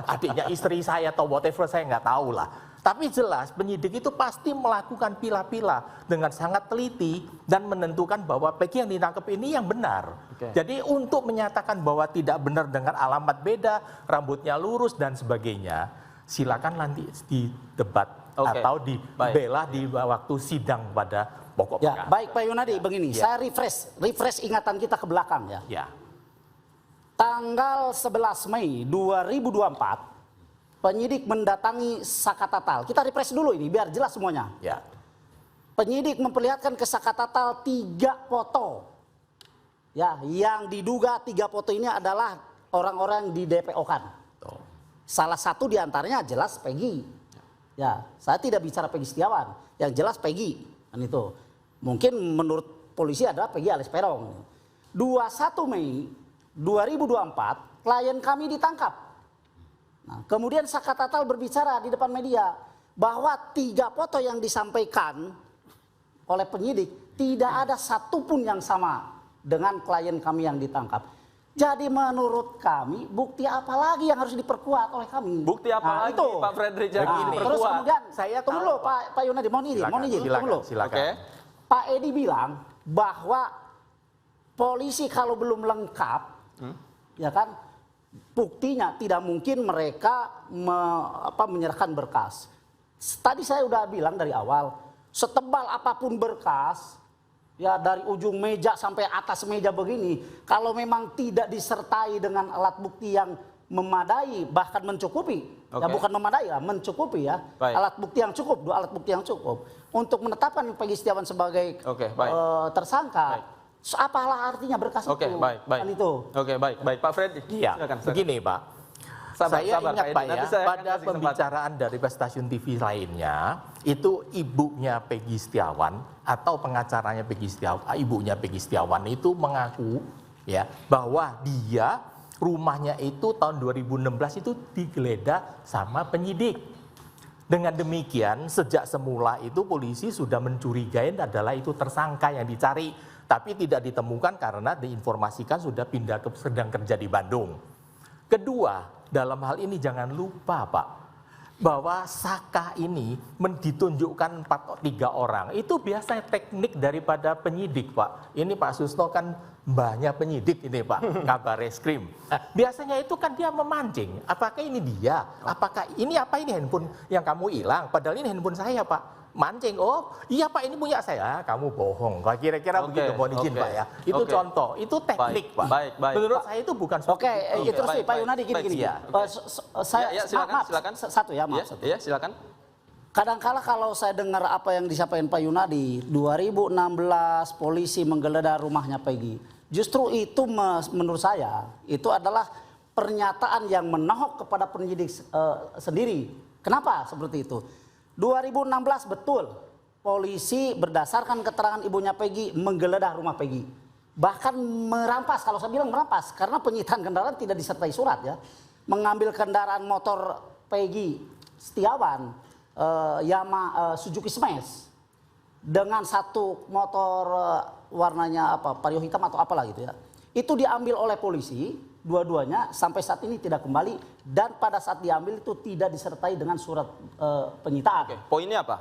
adiknya istri saya atau whatever, saya nggak tahu lah. Tapi jelas penyidik itu pasti melakukan pilah-pilah dengan sangat teliti dan menentukan bahwa Peggy yang ditangkap ini yang benar. Jadi untuk menyatakan bahwa tidak benar dengan alamat beda, rambutnya lurus dan sebagainya, silakan nanti di debat atau dibela di waktu sidang pada pokok perkara. Baik Pak Yunadi, begini, saya refresh ingatan kita ke belakang ya. Tanggal 11 Mei 2024 penyidik mendatangi Sakatatal. Kita refresh dulu ini biar jelas semuanya. Penyidik memperlihatkan ke Sakatatal 3 foto. Yang diduga 3 foto ini adalah orang-orang di DPO-kan. Salah satu diantaranya jelas Peggy. Saya tidak bicara Peggy Setiawan. Yang jelas Peggy. Kan itu. Mungkin menurut polisi adalah Peggy alias Peron. 21 Mei 2024 klien kami ditangkap. Nah, kemudian Sakatatal berbicara di depan media bahwa 3 foto yang disampaikan oleh penyidik tidak ada satupun yang sama dengan klien kami yang ditangkap. Jadi menurut kami bukti apa lagi yang harus diperkuat oleh kami? Bukti apa lagi itu Pak Fredrik yang diperkuat? Terus kemudian saya tunggu dulu Pak Yunadi, mohon izin, tunggu. Pak Edi bilang bahwa polisi kalau belum lengkap, buktinya tidak mungkin mereka menyerahkan berkas. Tadi saya udah bilang dari awal, setebal apapun berkas, ya dari ujung meja sampai atas meja begini, kalau memang tidak disertai dengan alat bukti yang memadai, bahkan mencukupi, ya bukan memadai ya, mencukupi ya, alat bukti yang cukup, 2 alat bukti yang cukup untuk menetapkan Peggy Setiawan sebagai tersangka. Apalah artinya berkas itu? Baik. Kan itu. Baik Pak Freddy. Iya, begini Pak. Saya ingat Pak ya, pada pembicaraan dari stasiun TV lainnya, itu ibunya Peggy Setiawan atau pengacaranya Peggy Setiawan, ibunya Peggy Setiawan itu mengaku ya bahwa dia rumahnya itu tahun 2016 itu digeledah sama penyidik. Dengan demikian sejak semula itu polisi sudah mencurigai adalah itu tersangka yang dicari. Tapi tidak ditemukan karena diinformasikan sudah pindah sedang kerja di Bandung. Kedua, dalam hal ini jangan lupa Pak, bahwa Saka ini ditunjukkan 3 orang. Itu biasanya teknik daripada penyidik Pak. Ini Pak Susno kan banyak penyidik ini Pak, kabar reskrim. Biasanya itu kan dia memancing. Apakah ini dia? Apakah ini handphone yang kamu hilang? Padahal ini handphone saya Pak. Mancing, oh iya Pak ini punya saya, kamu bohong. Kira-kira begitu, mohon izin Pak ya. Itu contoh, itu teknik Pak. Menurut saya itu bukan. Itu sih Pak Yunadi gini. Silakan. Satu ya, maaf. Iya, silakan. Kadangkala kalau saya dengar apa yang disampaikan Pak Yunadi, 2016 polisi menggeledah rumahnya Peggy. Justru itu menurut saya itu adalah pernyataan yang menohok kepada penyidik sendiri. Kenapa seperti itu? 2016 betul polisi berdasarkan keterangan ibunya Peggy menggeledah rumah Peggy. Bahkan merampas, kalau saya bilang merampas, karena penyitaan kendaraan tidak disertai surat ya. Mengambil kendaraan motor Peggy Setiawan, Suzuki Smash, dengan satu motor warnanya vario hitam atau apalah gitu ya. Itu diambil oleh polisi, dua-duanya sampai saat ini tidak kembali, dan pada saat diambil itu tidak disertai dengan surat penyitaan. Poinnya apa?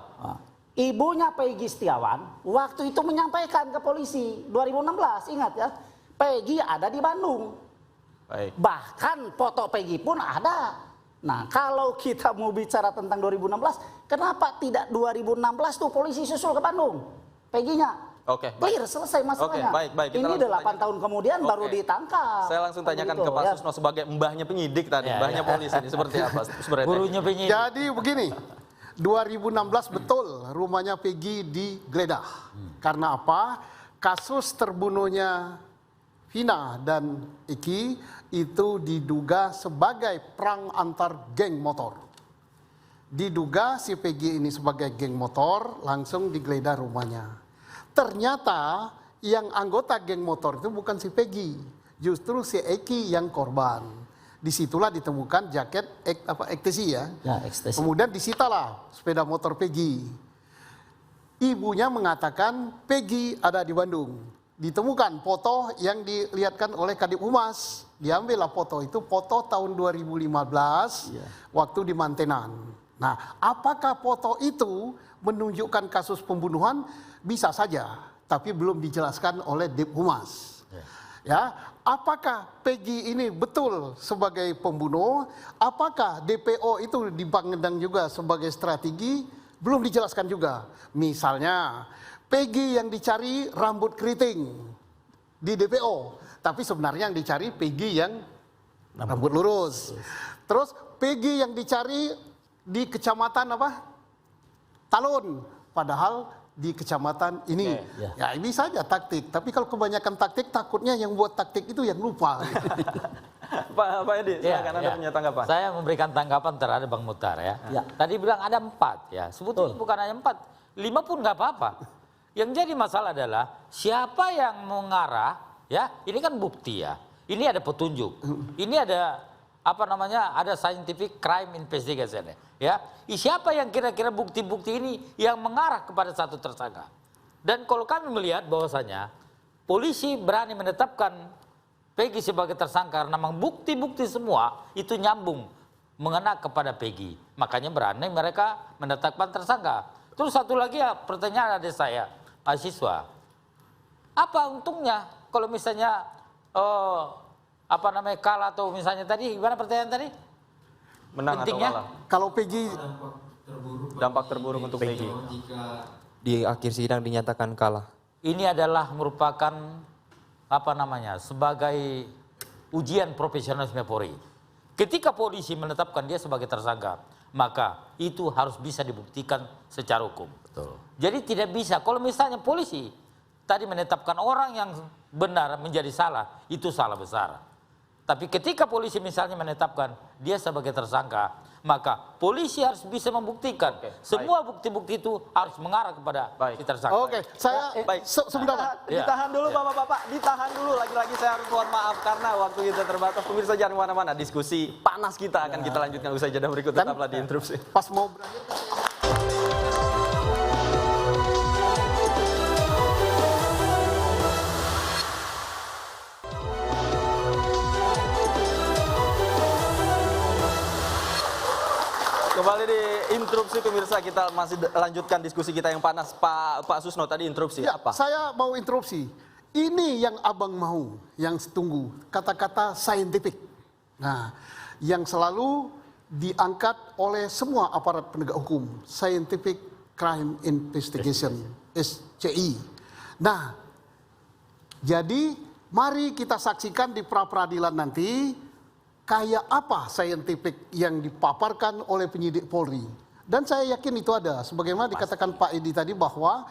Ibunya Peggy Setiawan waktu itu menyampaikan ke polisi 2016, ingat ya, Peggy ada di Bandung. Bahkan foto Peggy pun ada. Nah kalau kita mau bicara tentang 2016, kenapa tidak 2016 tuh polisi susul ke Bandung Peggy-nya? Clear, selesai masalahnya. Ini 8 tahun kemudian baru ditangkap. Saya langsung tanyakan ke Pak Susno sebagai mbahnya penyidik tadi, mbahnya polisi ini seperti apa? Gurunya penyidik. Jadi begini, 2016 betul rumahnya Peggy digeledah. Karena apa? Kasus terbunuhnya Vina dan Eki itu diduga sebagai perang antar geng motor. Diduga si Peggy ini sebagai geng motor, langsung digeledah rumahnya. Ternyata yang anggota geng motor itu bukan si Peggy, justru si Eki yang korban. Disitulah ditemukan jaket ecstasy ya. Ecstasy. Kemudian disitalah sepeda motor Peggy. Ibunya mengatakan Peggy ada di Bandung. Ditemukan foto yang dilihatkan oleh Kadip Humas. Diambillah foto itu, foto tahun 2015 waktu di Mantenan. Nah, apakah foto itu menunjukkan kasus pembunuhan? Bisa saja, tapi belum dijelaskan oleh Dip Humas. Ya, apakah Peggy ini betul sebagai pembunuh? Apakah DPO itu dipandang juga sebagai strategi? Belum dijelaskan juga. Misalnya, Peggy yang dicari rambut keriting di DPO, tapi sebenarnya yang dicari Peggy yang rambut lurus. Terus Peggy yang dicari di kecamatan Talun, padahal di kecamatan ini. Ya ini saja taktik, tapi kalau kebanyakan taktik takutnya yang buat taktik itu yang lupa. Pak Edi, silakan Anda punya tanggapan. Saya memberikan tanggapan terhadap Bang Muhtar ya. Tadi bilang ada 4 ya, sebetulnya bukan hanya 4, 5 pun nggak apa-apa. Yang jadi masalah adalah siapa yang mengarah ya, ini kan bukti ya, ini ada petunjuk, ini ada ada scientific crime investigation ya. Siapa yang kira-kira bukti-bukti ini yang mengarah kepada satu tersangka. Dan kalau kami melihat bahwasanya polisi berani menetapkan Peggy sebagai tersangka karena memang bukti-bukti semua itu nyambung mengena kepada Peggy. Makanya berani mereka menetapkan tersangka. Terus satu lagi ya, pertanyaan ada saya, mahasiswa. Apa untungnya kalau misalnya apa namanya kalah atau misalnya tadi gimana pertanyaan tadi? Menang Pentingnya? atau kalah? Kalau Peggy Dampak terburuk untuk Peggy. Di akhir sidang dinyatakan kalah. Ini adalah merupakan apa namanya sebagai ujian profesionalisme Polri. Ketika polisi menetapkan dia sebagai tersangka, maka itu harus bisa dibuktikan secara hukum. Betul. Jadi tidak bisa kalau misalnya polisi tadi menetapkan orang yang benar menjadi salah, itu salah besar. Tapi ketika polisi misalnya menetapkan dia sebagai tersangka, maka polisi harus bisa membuktikan semua bukti-bukti itu harus mengarah kepada si tersangka. Oke, saya sebentar. Ditahan dulu Bapak-bapak, ditahan dulu. Lagi-lagi saya harus mohon maaf karena waktu kita terbatas. Pemirsa jangan kemana-mana, diskusi panas kita akan kita lanjutkan usai jeda berikut. Tetaplah di Interupsi. Pas mau berakhir. Kembali di Interupsi pemirsa, kita masih lanjutkan diskusi kita yang panas. Pak Susno tadi interupsi Ya, apa? saya mau interupsi. Ini yang abang mau, yang tunggu. Kata-kata scientific. Nah, yang selalu diangkat oleh semua aparat penegak hukum. Scientific Crime Investigation, SCI. Nah, jadi mari kita saksikan di pra-peradilan nanti kayak apa saintifik yang dipaparkan oleh penyidik Polri. Dan saya yakin itu ada. Sebagaimana dikatakan Pak Edi tadi bahwa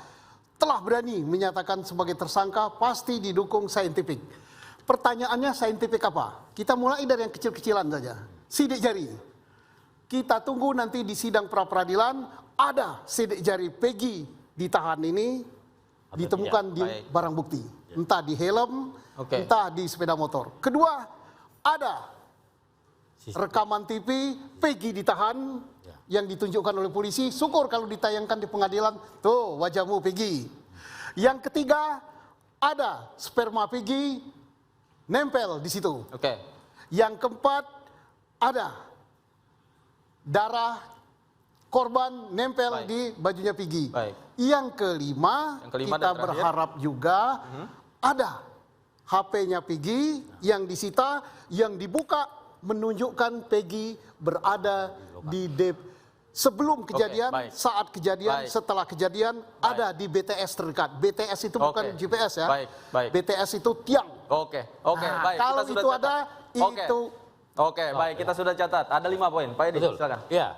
telah berani menyatakan sebagai tersangka pasti didukung saintifik. Pertanyaannya saintifik apa? Kita mulai dari yang kecil-kecilan saja. Sidik jari. Kita tunggu nanti di sidang pra-peradilan ada sidik jari Peggy ditahan ini ditemukan di barang bukti. Entah di helm, entah di sepeda motor. Kedua, ada rekaman TV Peggy ditahan yang ditunjukkan oleh polisi. Syukur kalau ditayangkan di pengadilan, tuh wajahmu Peggy. Yang ketiga, ada sperma Peggy nempel di situ. Yang keempat, ada darah korban nempel di bajunya Peggy. Yang kelima kita berharap juga ada HP-nya Peggy yang disita, yang dibuka menunjukkan Peggy berada di sebelum kejadian, saat kejadian, setelah kejadian, ada di BTS terdekat. BTS itu bukan GPS ya. BTS itu tiang. Baik. Kalau itu ada, itu. Baik, kita sudah catat. Ada 5 poin. Pak Edi, silakan. Ya,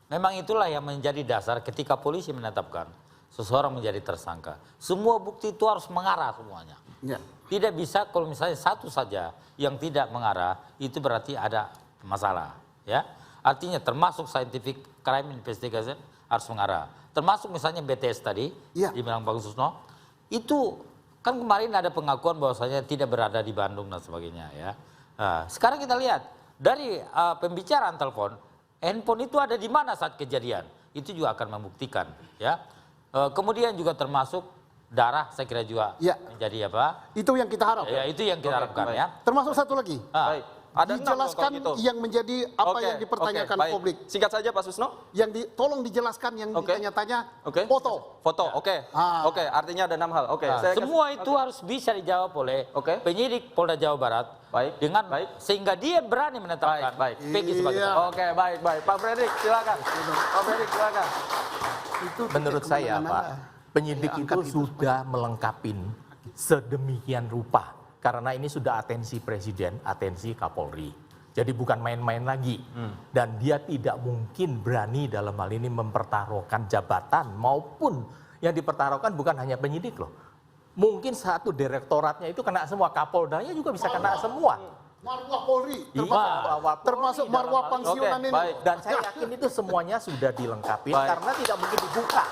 memang itulah yang menjadi dasar ketika polisi menetapkan seseorang menjadi tersangka. Semua bukti itu harus mengarah semuanya. Ya. Tidak bisa kalau misalnya satu saja yang tidak mengarah, itu berarti ada masalah. Ya, artinya termasuk scientific crime investigation harus mengarah. Termasuk misalnya BTS tadi, dibilang Bang Susno, itu kan kemarin ada pengakuan bahwasanya tidak berada di Bandung dan sebagainya. Ya, nah, sekarang kita lihat dari pembicaraan telepon, handphone itu ada di mana saat kejadian, itu juga akan membuktikan. Ya, kemudian juga termasuk darah, saya kira juga menjadi apa? Itu yang kita harap. Ya, itu yang kita harapkan ya. Termasuk satu lagi. Ada dijelaskan gitu. yang menjadi apa yang dipertanyakan publik. Singkat saja Pak Susno. Yang tolong dijelaskan yang ditanya-tanya foto. Artinya ada 6 hal. Semua itu harus bisa dijawab oleh penyidik Polda Jawa Barat. Dengan sehingga dia berani menetapkan Peggy sebagai baik. Pak Fredrik silakan. Menurut saya Pak, penyidik itu sudah melengkapi sedemikian rupa. Karena ini sudah atensi Presiden, atensi Kapolri. Jadi bukan main-main lagi. Dan dia tidak mungkin berani dalam hal ini mempertaruhkan jabatan maupun yang dipertaruhkan bukan hanya penyidik loh. Mungkin satu direktoratnya itu kena semua, Kapoldanya juga bisa kena semua. Marwah Polri, termasuk marwah pensiunan ini. Dan saya yakin itu semuanya sudah dilengkapi karena tidak mungkin dibuka.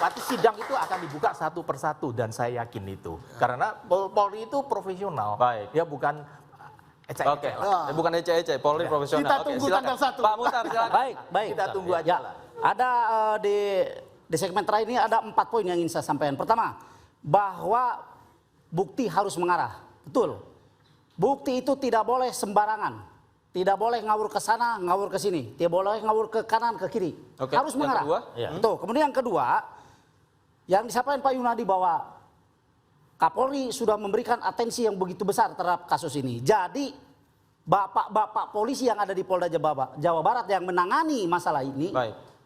Berarti sidang itu akan dibuka satu persatu dan saya yakin itu. Karena Polri itu profesional, ya bukan ecek-ecek. Bukan ecek-ecek, Polri profesional. Kita tunggu tanggal 1. Pak Muhtar silakan. Baik. Kita tunggu aja lah. Ada di segmen terakhir ini ada 4 poin yang ingin saya sampaikan. Pertama, bahwa bukti harus mengarah. Betul. Bukti itu tidak boleh sembarangan. Tidak boleh ngawur ke sana, ngawur ke sini. Tidak boleh ngawur ke kanan, ke kiri. Harus mengarah. Yang kedua? Kemudian yang kedua, yang disampaikan Pak Yunadi bahwa Kapolri sudah memberikan atensi yang begitu besar terhadap kasus ini. Jadi bapak-bapak polisi yang ada di Polda Jawa Barat yang menangani masalah ini,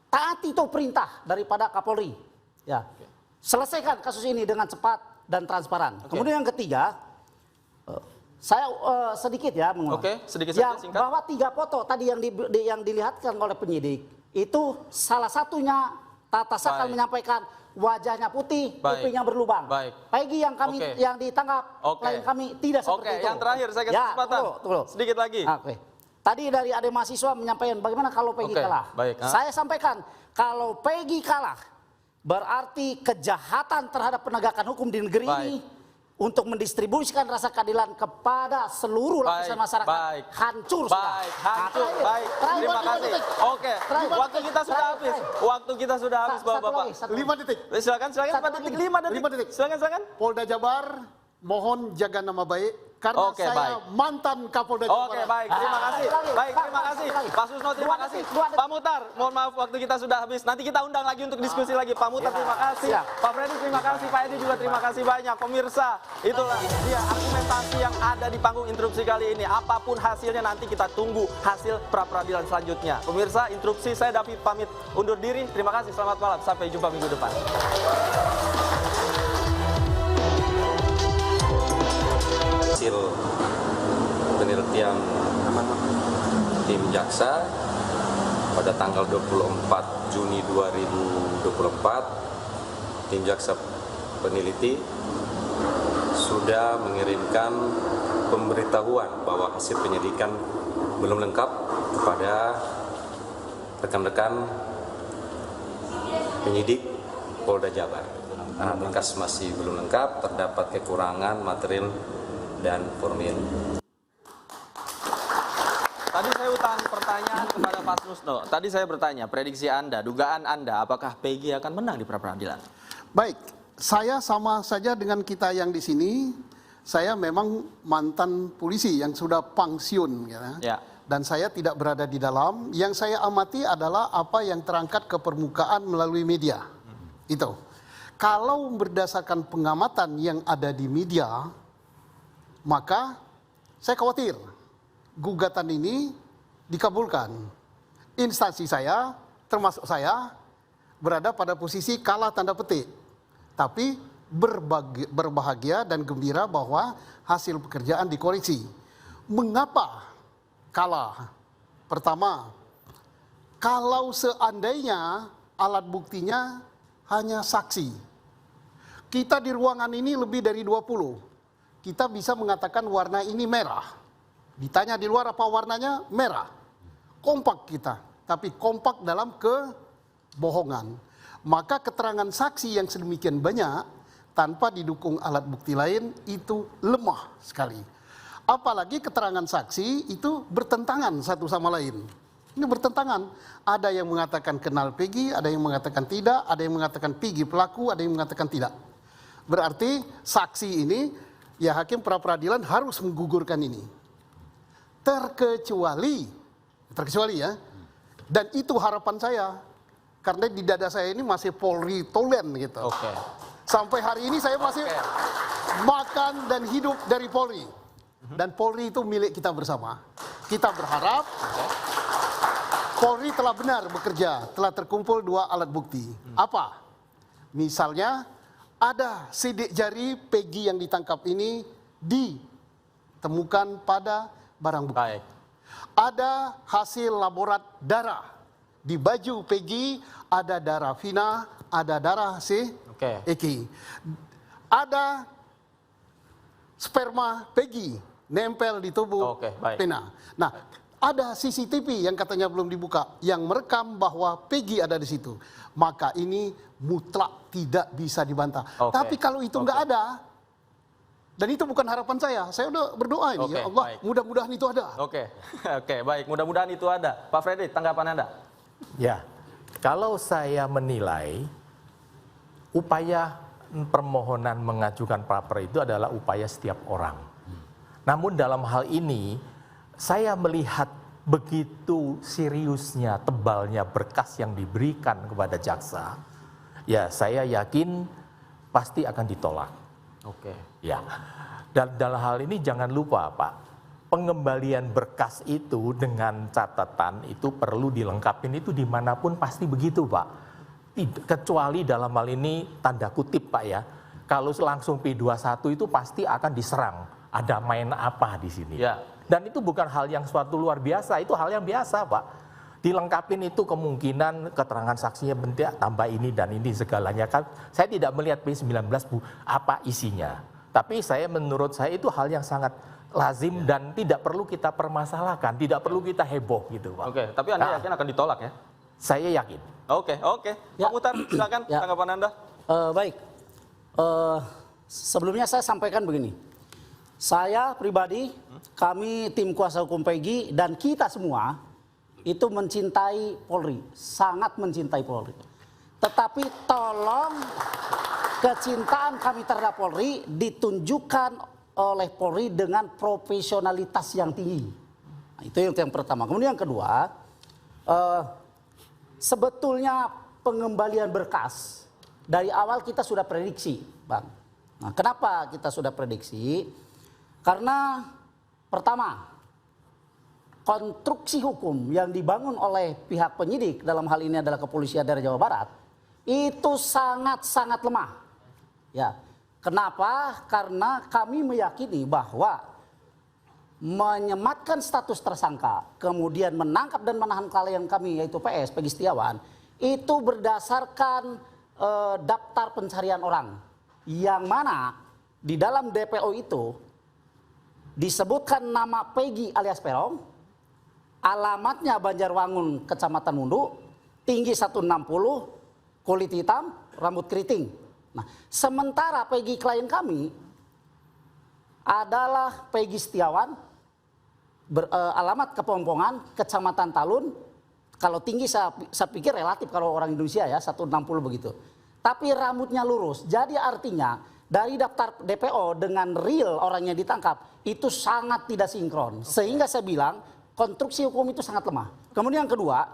taati itu perintah daripada Kapolri. Ya, selesaikan kasus ini dengan cepat dan transparan. Kemudian yang ketiga, saya sedikit ya mengulang. Sedikit yang saja, singkat. bahwa 3 foto tadi yang dilihatkan oleh penyidik itu salah satunya Tata Sakal menyampaikan wajahnya putih, kupingnya berlubang. Peggy yang yang ditangkap, klien kami tidak seperti itu. Yang terakhir saya kasih kesempatan. Tunggu. Sedikit lagi. Tadi dari adik mahasiswa menyampaikan bagaimana kalau Peggy kalah. Saya sampaikan kalau Peggy kalah berarti kejahatan terhadap penegakan hukum di negeri ini untuk mendistribusikan rasa keadilan kepada seluruh lapisan masyarakat hancur sudah. Terima kasih. Waktu kita sudah habis. Waktu kita sudah habis, Bapak-bapak. 5 detik. Silakan 5 detik. Silakan. Polda Jabar mohon jaga nama baik karena saya mantan Kapolda Jabar. Terima kasih. Terima kasih. Pak Susno, terima kasih. Pak Muhtar, mohon maaf waktu kita sudah habis. Nanti kita undang lagi untuk diskusi lagi. Pak Muhtar, terima kasih. Pak Freddy, terima kasih. Pak Edi juga terima kasih banyak. Pemirsa, itulah dia argumentasi yang ada di panggung interupsi kali ini. Apapun hasilnya nanti kita tunggu hasil pra-peradilan selanjutnya. Pemirsa, interupsi saya David pamit undur diri. Terima kasih. Selamat malam. Sampai jumpa minggu depan. Hasil penelitian tim jaksa pada tanggal 24 Juni 2024, tim jaksa peneliti sudah mengirimkan pemberitahuan bahwa hasil penyidikan belum lengkap kepada rekan-rekan penyidik Polda Jabar. Karena berkas masih belum lengkap, terdapat kekurangan material dan formil. Tadi saya utang pertanyaan kepada Pak Susno. Tadi saya bertanya, prediksi Anda, dugaan Anda, apakah Peggy akan menang di pra-peradilan? Baik, saya sama saja dengan kita yang di sini. Saya memang mantan polisi yang sudah pensiun, dan saya tidak berada di dalam. Yang saya amati adalah apa yang terangkat ke permukaan melalui media. Itu. Kalau berdasarkan pengamatan yang ada di media, maka saya khawatir gugatan ini dikabulkan. Instansi saya, termasuk saya, berada pada posisi kalah tanda petik. Tapi berbahagia dan gembira bahwa hasil pekerjaan dikoreksi. Mengapa kalah? Pertama, kalau seandainya alat buktinya hanya saksi. Kita di ruangan ini lebih dari 20. Kita bisa mengatakan warna ini merah. Ditanya di luar apa warnanya? Merah. Kompak kita, tapi kompak dalam kebohongan. Maka keterangan saksi yang sedemikian banyak tanpa didukung alat bukti lain itu lemah sekali. Apalagi keterangan saksi itu bertentangan satu sama lain. Ini bertentangan. Ada yang mengatakan kenal Peggy, ada yang mengatakan tidak, ada yang mengatakan Peggy pelaku, ada yang mengatakan tidak. Berarti saksi ini, ya hakim pra-peradilan harus menggugurkan ini. Terkecuali ya, dan itu harapan saya, karena di dada saya ini masih Polri Tolen gitu. Sampai hari ini saya masih makan dan hidup dari Polri, dan Polri itu milik kita bersama. Kita berharap Polri telah benar bekerja, telah terkumpul 2 alat bukti. Apa? Misalnya ada sidik jari Peggy yang ditangkap ini ditemukan pada barang bukti. Ada hasil laborat darah. Di baju Peggy ada darah Vina, ada darah si Eki. Ada sperma Peggy nempel di tubuh Vina. Nah, ada CCTV yang katanya belum dibuka yang merekam bahwa Peggy ada di situ. Maka ini mutlak tidak bisa dibantah. Tapi kalau itu nggak ada, dan itu bukan harapan saya udah berdoa ini, ya Allah, mudah-mudahan itu ada. Baik, mudah-mudahan itu ada. Pak Freddy, tanggapan Anda? Ya, kalau saya menilai upaya permohonan mengajukan pra-per itu adalah upaya setiap orang. Namun dalam hal ini, saya melihat begitu seriusnya, tebalnya berkas yang diberikan kepada jaksa, ya saya yakin pasti akan ditolak. Oke. Ya, dan dalam hal ini jangan lupa Pak, pengembalian berkas itu dengan catatan itu perlu dilengkapin itu dimanapun pasti begitu Pak. Kecuali dalam hal ini tanda kutip Pak ya, kalau langsung P21 itu pasti akan diserang. Ada main apa di sini? Ya. Dan itu bukan hal yang suatu luar biasa, itu hal yang biasa Pak. Dilengkapin itu kemungkinan keterangan saksinya bentuk tambah ini dan ini segalanya kan. Saya tidak melihat P19 apa isinya. Tapi menurut saya itu hal yang sangat lazim dan tidak perlu kita permasalahkan, tidak perlu kita heboh gitu Pak. Oke, tapi Anda yakin akan ditolak ya? Saya yakin. Oke. Ya. Pak Muhtar, silakan Ya. tanggapan Anda. Baik, sebelumnya saya sampaikan begini. Saya pribadi, kami tim kuasa hukum Peggy dan kita semua itu mencintai Polri, sangat mencintai Polri. Tetapi tolong kecintaan kami terhadap Polri ditunjukkan oleh Polri dengan profesionalitas yang tinggi. Nah, itu yang pertama. Kemudian yang kedua, sebetulnya pengembalian berkas dari awal kita sudah prediksi, Bang. Nah, kenapa kita sudah prediksi? Karena pertama, konstruksi hukum yang dibangun oleh pihak penyidik dalam hal ini adalah kepolisian daerah Jawa Barat itu sangat-sangat lemah. Ya, kenapa? Karena kami meyakini bahwa menyematkan status tersangka, kemudian menangkap dan menahan klien kami yaitu PS, Peggy Setiawan, itu berdasarkan daftar pencarian orang, yang mana di dalam DPO itu disebutkan nama Peggy alias Peron, alamatnya Banjarwangun, Kecamatan Mundu, tinggi 160, kulit hitam, rambut keriting. Nah, sementara Peggy klien kami adalah Peggy Setiawan, alamat Kepompongan, Kecamatan Talun. Kalau tinggi saya pikir relatif kalau orang Indonesia ya 160 begitu. Tapi rambutnya lurus. Jadi artinya dari daftar DPO dengan real orangnya ditangkap itu sangat tidak sinkron. Sehingga saya bilang konstruksi hukum itu sangat lemah. Kemudian yang kedua,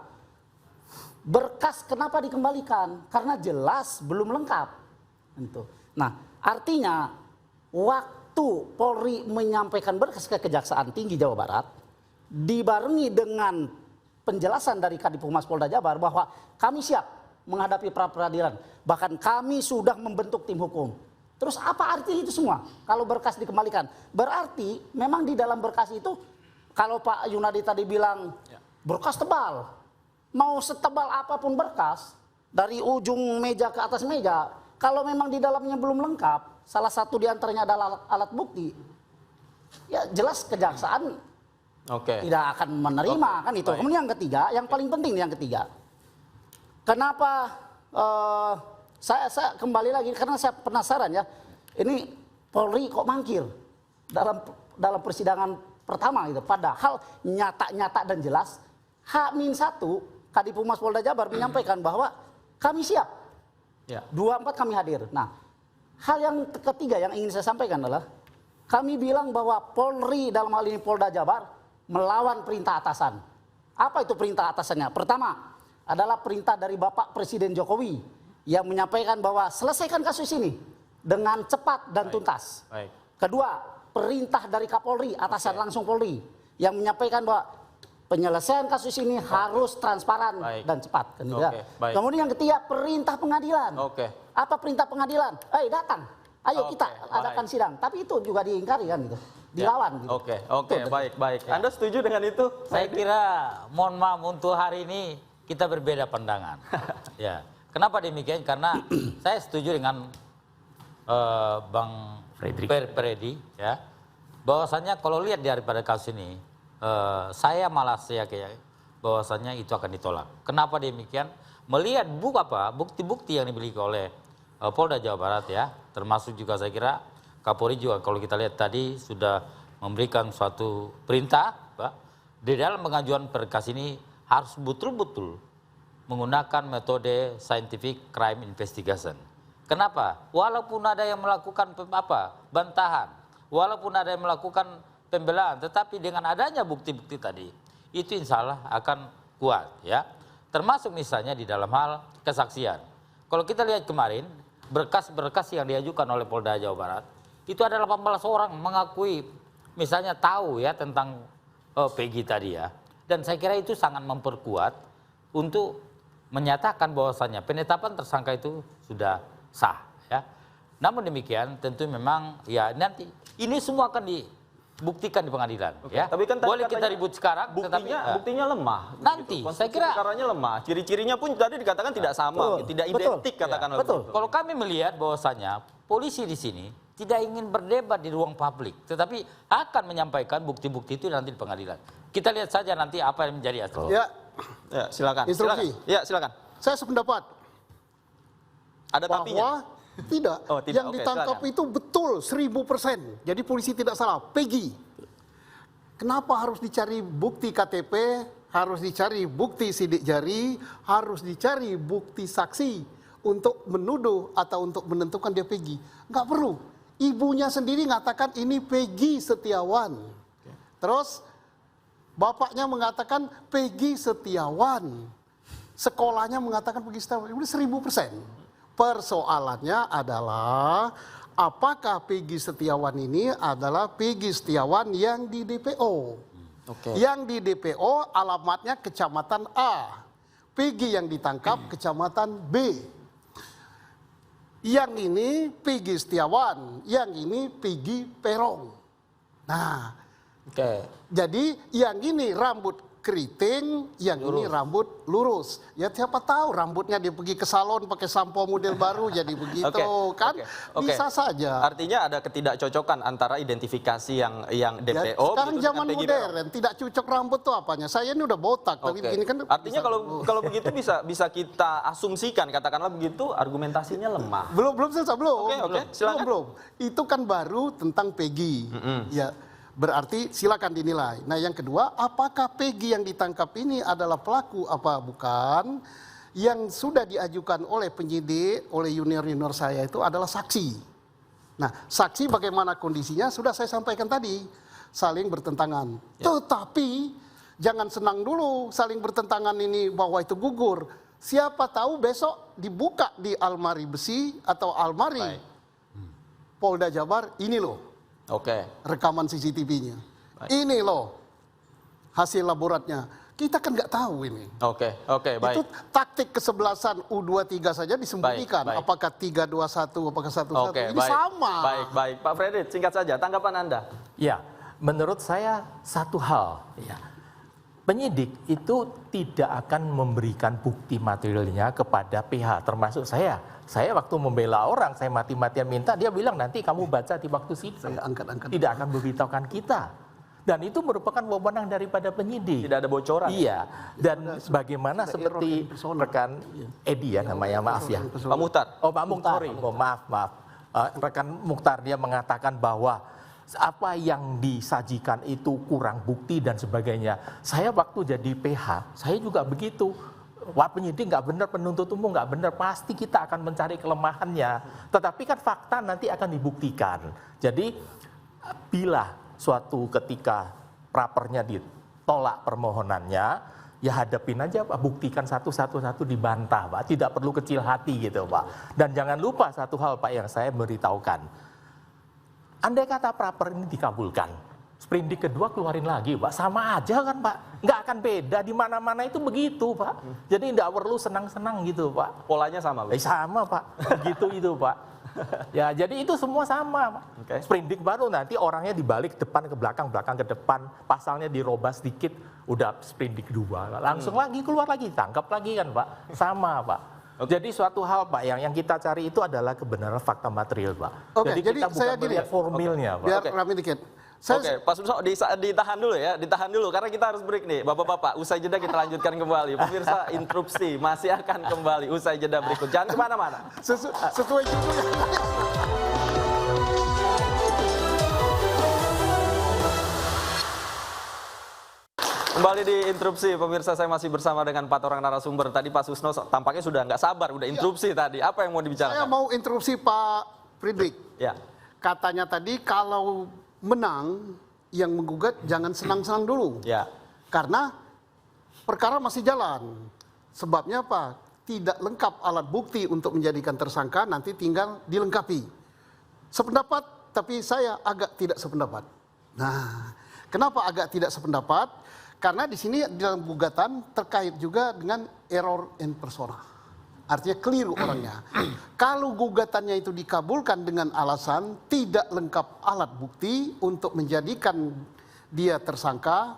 berkas kenapa dikembalikan? Karena jelas belum lengkap. Nah, artinya waktu Polri menyampaikan berkas ke Kejaksaan Tinggi Jawa Barat dibarengi dengan penjelasan dari Kadif Humas Polda Jabar bahwa kami siap menghadapi pra peradilan. Bahkan kami sudah membentuk tim hukum. Terus apa arti itu semua? Kalau berkas dikembalikan, berarti memang di dalam berkas itu kalau Pak Yunadi tadi bilang berkas tebal, mau setebal apapun berkas dari ujung meja ke atas meja, kalau memang di dalamnya belum lengkap, salah satu diantaranya adalah alat bukti, ya jelas kejaksaan tidak akan menerima kan itu. Baik. Kemudian yang ketiga, yang paling penting yang ketiga, kenapa saya kembali lagi karena saya penasaran ya, ini Polri kok mangkir dalam persidangan pertama gitu. Padahal nyata dan jelas H-1 Kadif Humas Polda Jabar menyampaikan bahwa kami siap. Ya. 24 kami hadir. Nah, hal yang ketiga yang ingin saya sampaikan adalah kami bilang bahwa Polri dalam hal ini Polda Jabar melawan perintah atasan. Apa itu perintah atasannya? Pertama adalah perintah dari Bapak Presiden Jokowi yang menyampaikan bahwa selesaikan kasus ini dengan cepat dan tuntas. Baik. Kedua, perintah dari Kapolri, atasan langsung Polri yang menyampaikan bahwa penyelesaian kasus ini harus transparan dan cepat. Kan, Baik. Kemudian yang ketiga, perintah pengadilan. Apa perintah pengadilan? Datang, ayo kita adakan sidang. Tapi itu juga diingkari kan gitu, dilawan. Gitu. Oke, baik. Anda setuju dengan itu? Saya kira, mohon maaf untuk hari ini kita berbeda pandangan. Ya, kenapa demikian? Karena saya setuju dengan Bang Freddy, ya, bahwasannya kalau lihat daripada kasus ini, saya malah yakin bahwasannya itu akan ditolak. Kenapa demikian? Melihat bukti-bukti yang dimiliki oleh Polda Jawa Barat ya, termasuk juga saya kira Kapolri juga kalau kita lihat tadi sudah memberikan suatu perintah, Pak, di dalam pengajuan berkas ini harus betul-betul menggunakan metode scientific crime investigation. Kenapa? Walaupun ada yang melakukan bantahan, walaupun ada yang melakukan pembelaan, tetapi dengan adanya bukti-bukti tadi, itu insya Allah akan kuat ya. Termasuk misalnya di dalam hal kesaksian. Kalau kita lihat kemarin, berkas-berkas yang diajukan oleh Polda Jawa Barat, itu ada 18 orang mengakui misalnya tahu ya tentang Peggy tadi ya. Dan saya kira itu sangat memperkuat untuk menyatakan bahwasannya penetapan tersangka itu sudah sah ya. Namun demikian tentu memang ya nanti ini semua akan dibuktikan di pengadilan ya. Tapi kan boleh kita ribut sekarang buktinya lemah. Nanti saya kira perkaranya lemah. Ciri-cirinya pun tadi dikatakan tidak sama, tidak identik katakanlah. Betul. Kalau kami melihat bahwasannya polisi di sini tidak ingin berdebat di ruang publik, tetapi akan menyampaikan bukti-bukti itu nanti di pengadilan. Kita lihat saja nanti apa yang menjadi asal. Ya, silakan. Instruksi. Silakan. Ya, silakan. saya sependapat Ada tapinya. bahwa tidak. Oh, tidak. Yang Oke, ditangkap silakan. itu betul 1000%. Jadi polisi tidak salah. Peggy. Kenapa harus dicari bukti KTP, harus dicari bukti sidik jari, harus dicari bukti saksi untuk menuduh atau untuk menentukan dia Peggy? Nggak perlu. Ibunya sendiri mengatakan ini Peggy Setiawan. Terus bapaknya mengatakan Peggy Setiawan. Sekolahnya mengatakan Peggy Setiawan. Udah 1000%. Persoalannya adalah apakah Peggy Setiawan ini adalah Peggy Setiawan yang di DPO. Yang di DPO alamatnya Kecamatan A. Peggy yang ditangkap Kecamatan B. Yang ini Peggy Setiawan, yang ini Peggy Perong. Nah, jadi yang ini rambut keriting, yang ini rambut lurus. Ya siapa tahu rambutnya dia pergi ke salon pakai sampo model baru jadi begitu kan? Bisa saja. Artinya ada ketidakcocokan antara identifikasi yang DPO. Ya, sekarang gitu, zaman dengan Peggy modern, tidak cocok rambut tuh apanya? Saya ini udah botak, tapi begini kan. Artinya kalau begitu bisa kita asumsikan katakanlah begitu argumentasinya lemah. Belum selesai belum. Oke, silakan. Belum. Itu kan baru tentang Peggy. Ya. Berarti silakan dinilai. Nah yang kedua, apakah Peggy yang ditangkap ini adalah pelaku apa bukan? Yang sudah diajukan oleh penyidik, oleh junior-junior saya itu adalah saksi. Nah saksi bagaimana kondisinya sudah saya sampaikan tadi. Saling bertentangan. Tetapi jangan senang dulu saling bertentangan ini bahwa itu gugur. Siapa tahu besok dibuka di almari besi atau almari Polda Jabar ini loh. Rekaman CCTV-nya. Ini loh hasil laboratnya. Kita kan nggak tahu ini. Baik. Itu taktik kesebelasan U23 saja disembunyikan. Baik. Apakah 321, apakah 11. Ini baik. sama. Baik. Pak Fredrik, singkat saja tanggapan Anda. Ya, menurut saya satu hal, ya, penyidik itu tidak akan memberikan bukti materialnya kepada PH, termasuk saya. Saya waktu membela orang, saya mati-matian minta, dia bilang nanti kamu baca di waktu sidang. Tidak akan memberitahukan kita. Dan itu merupakan wewenang daripada penyidik. Tidak ada bocoran. Iya. Dan bagaimana seperti rekan Edi ya namanya, maaf ya. Pak Muhtar. Oh, Pak Muhtar. Oh, maaf. Rekan Muhtar dia mengatakan bahwa apa yang disajikan itu kurang bukti dan sebagainya. Saya waktu jadi PH, saya juga begitu. Wah penyidik nggak benar, penuntut umum nggak benar, pasti kita akan mencari kelemahannya. Tetapi kan fakta nanti akan dibuktikan. Jadi bila suatu ketika prapernya ditolak permohonannya, ya hadapin aja Pak, buktikan satu-satu dibantah Pak. Tidak perlu kecil hati gitu Pak. Dan jangan lupa satu hal Pak yang saya beritahukan. Andai kata praper ini dikabulkan, sprindik kedua keluarin lagi Pak, sama aja kan Pak, nggak akan beda, di mana-mana itu begitu Pak. Jadi nggak perlu senang-senang gitu Pak. Polanya sama Pak? Sama Pak, begitu itu Pak. Ya jadi itu semua sama Pak. Sprindik baru nanti orangnya dibalik depan ke belakang, belakang ke depan, pasalnya dirobah sedikit, udah sprindik dua, langsung lagi keluar lagi, tangkap lagi kan Pak, sama Pak. Jadi suatu hal Pak yang kita cari itu adalah kebenaran fakta material Pak. Jadi kita bukan melihat formilnya Pak. Biar rame dikit. Pak Susno ditahan dulu ya, ditahan dulu karena kita harus break nih, bapak-bapak. Usai jeda kita lanjutkan kembali. Pemirsa interupsi masih akan kembali usai jeda berikut. Jangan kemana-mana. Sesuai judulnya. Kembali di interupsi, pemirsa, saya masih bersama dengan 4 orang narasumber. Tadi Pak Susno tampaknya sudah nggak sabar, udah interupsi tadi. Apa yang mau dibicarakan? Saya mau interupsi Pak Fredrik. Ya. Katanya tadi kalau menang yang menggugat jangan senang-senang dulu. Ya. Karena perkara masih jalan. Sebabnya apa? Tidak lengkap alat bukti untuk menjadikan tersangka, nanti tinggal dilengkapi. Sependapat tapi saya agak tidak sependapat. Nah, kenapa agak tidak sependapat? Karena di sini dalam gugatan terkait juga dengan error in persona. Artinya keliru orangnya. Kalau gugatannya itu dikabulkan dengan alasan tidak lengkap alat bukti untuk menjadikan dia tersangka,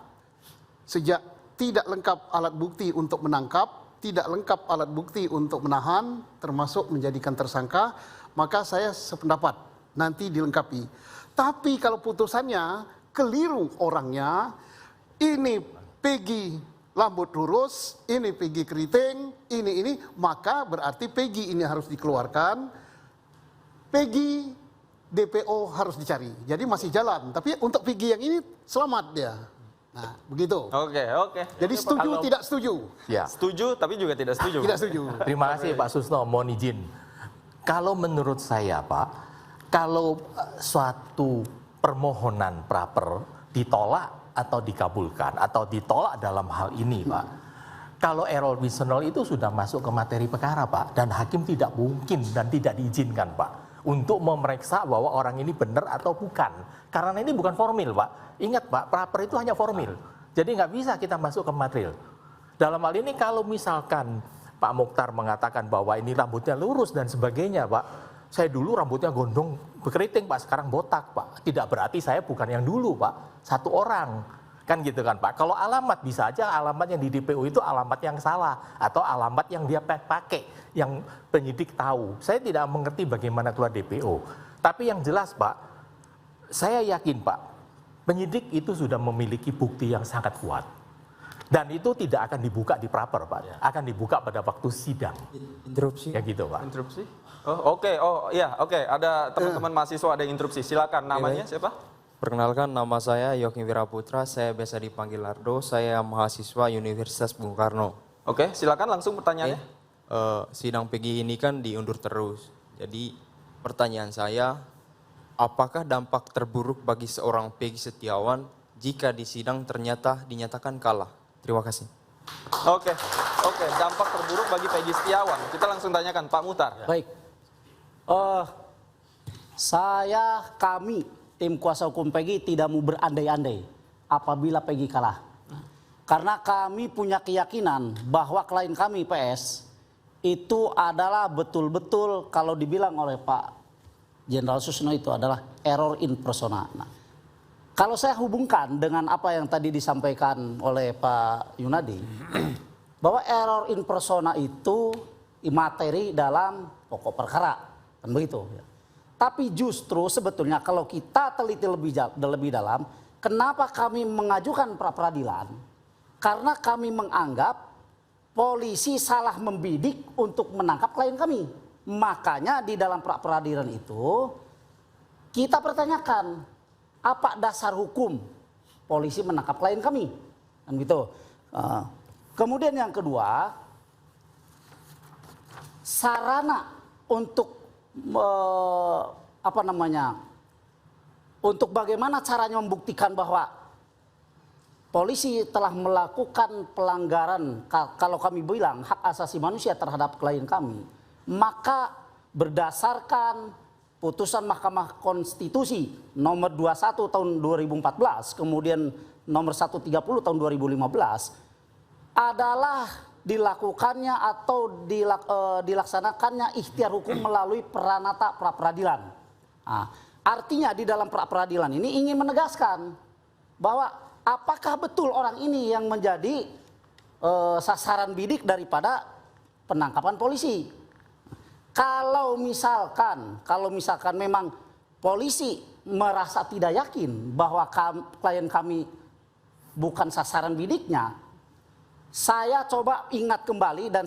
sejak tidak lengkap alat bukti untuk menangkap, tidak lengkap alat bukti untuk menahan, termasuk menjadikan tersangka, maka saya sependapat nanti dilengkapi. Tapi kalau putusannya keliru orangnya, ini Peggy rambut lurus, ini Peggy keriting, ini, maka berarti Peggy ini harus dikeluarkan, Peggy DPO harus dicari. Jadi masih jalan, tapi untuk Peggy yang ini selamat dia. Nah, begitu. Oke. Jadi setuju, tidak setuju? Ya. Setuju, tapi juga tidak setuju. Tidak setuju. Terima kasih Pak Susno, mohon izin. Kalau menurut saya Pak, kalau suatu permohonan praper ditolak atau dikabulkan atau ditolak dalam hal ini Pak, kalau error personal itu sudah masuk ke materi perkara Pak, dan hakim tidak mungkin dan tidak diizinkan Pak untuk memeriksa bahwa orang ini benar atau bukan. Karena ini bukan formil Pak. Ingat Pak, praper itu hanya formil. Jadi nggak bisa kita masuk ke material. Dalam hal ini kalau misalkan Pak Mokhtar mengatakan bahwa ini rambutnya lurus dan sebagainya Pak, saya dulu rambutnya gondong berkeriting Pak, sekarang botak Pak. Tidak berarti saya bukan yang dulu Pak, satu orang. Kan gitu kan Pak. Kalau alamat bisa aja alamat yang di DPO itu alamat yang salah atau alamat yang dia pakai, yang penyidik tahu. Saya tidak mengerti bagaimana keluar DPO. Tapi yang jelas Pak, saya yakin Pak, penyidik itu sudah memiliki bukti yang sangat kuat. Dan itu tidak akan dibuka di praper Pak, akan dibuka pada waktu sidang. Interupsi. Ya gitu Pak. Interupsi? Oke. Ada teman-teman mahasiswa ada yang interupsi. Silakan, namanya siapa? Perkenalkan, nama saya Yogi Wiraputra, saya biasa dipanggil Ardo, saya mahasiswa Universitas Bung Karno. Oke, silakan langsung pertanyaannya. Sidang Peggy ini kan diundur terus. Jadi pertanyaan saya, apakah dampak terburuk bagi seorang Peggy Setiawan jika di sidang ternyata dinyatakan kalah? Terima kasih. Oke. Dampak terburuk bagi Peggy Setiawan. Kita langsung tanyakan Pak Muhtar. Baik. Kami tim kuasa hukum Peggy tidak mau berandai-andai apabila Peggy kalah. Karena kami punya keyakinan bahwa klien kami PS itu adalah betul-betul kalau dibilang oleh Pak Jenderal Susno itu adalah error in persona. Nah, kalau saya hubungkan dengan apa yang tadi disampaikan oleh Pak Yunadi, bahwa error in persona itu materi dalam pokok perkara, kan begitu. Tapi justru sebetulnya kalau kita teliti lebih dalam, kenapa kami mengajukan pra peradilan? Karena kami menganggap polisi salah membidik untuk menangkap klien kami. Makanya di dalam pra peradilan itu kita pertanyakan apa dasar hukum polisi menangkap klien kami, kan gitu. Kemudian yang kedua, sarana untuk untuk bagaimana caranya membuktikan bahwa polisi telah melakukan pelanggaran, kalau kami bilang hak asasi manusia terhadap klien kami, maka berdasarkan putusan Mahkamah Konstitusi nomor 21 tahun 2014, kemudian nomor 130 tahun 2015, adalah dilakukannya atau dilaksanakannya ikhtiar hukum melalui peranata pra peradilan. Nah, artinya di dalam pra peradilan ini ingin menegaskan bahwa apakah betul orang ini yang menjadi sasaran bidik daripada penangkapan polisi. Kalau misalkan memang polisi merasa tidak yakin bahwa klien kami bukan sasaran bidiknya, saya coba ingat kembali dan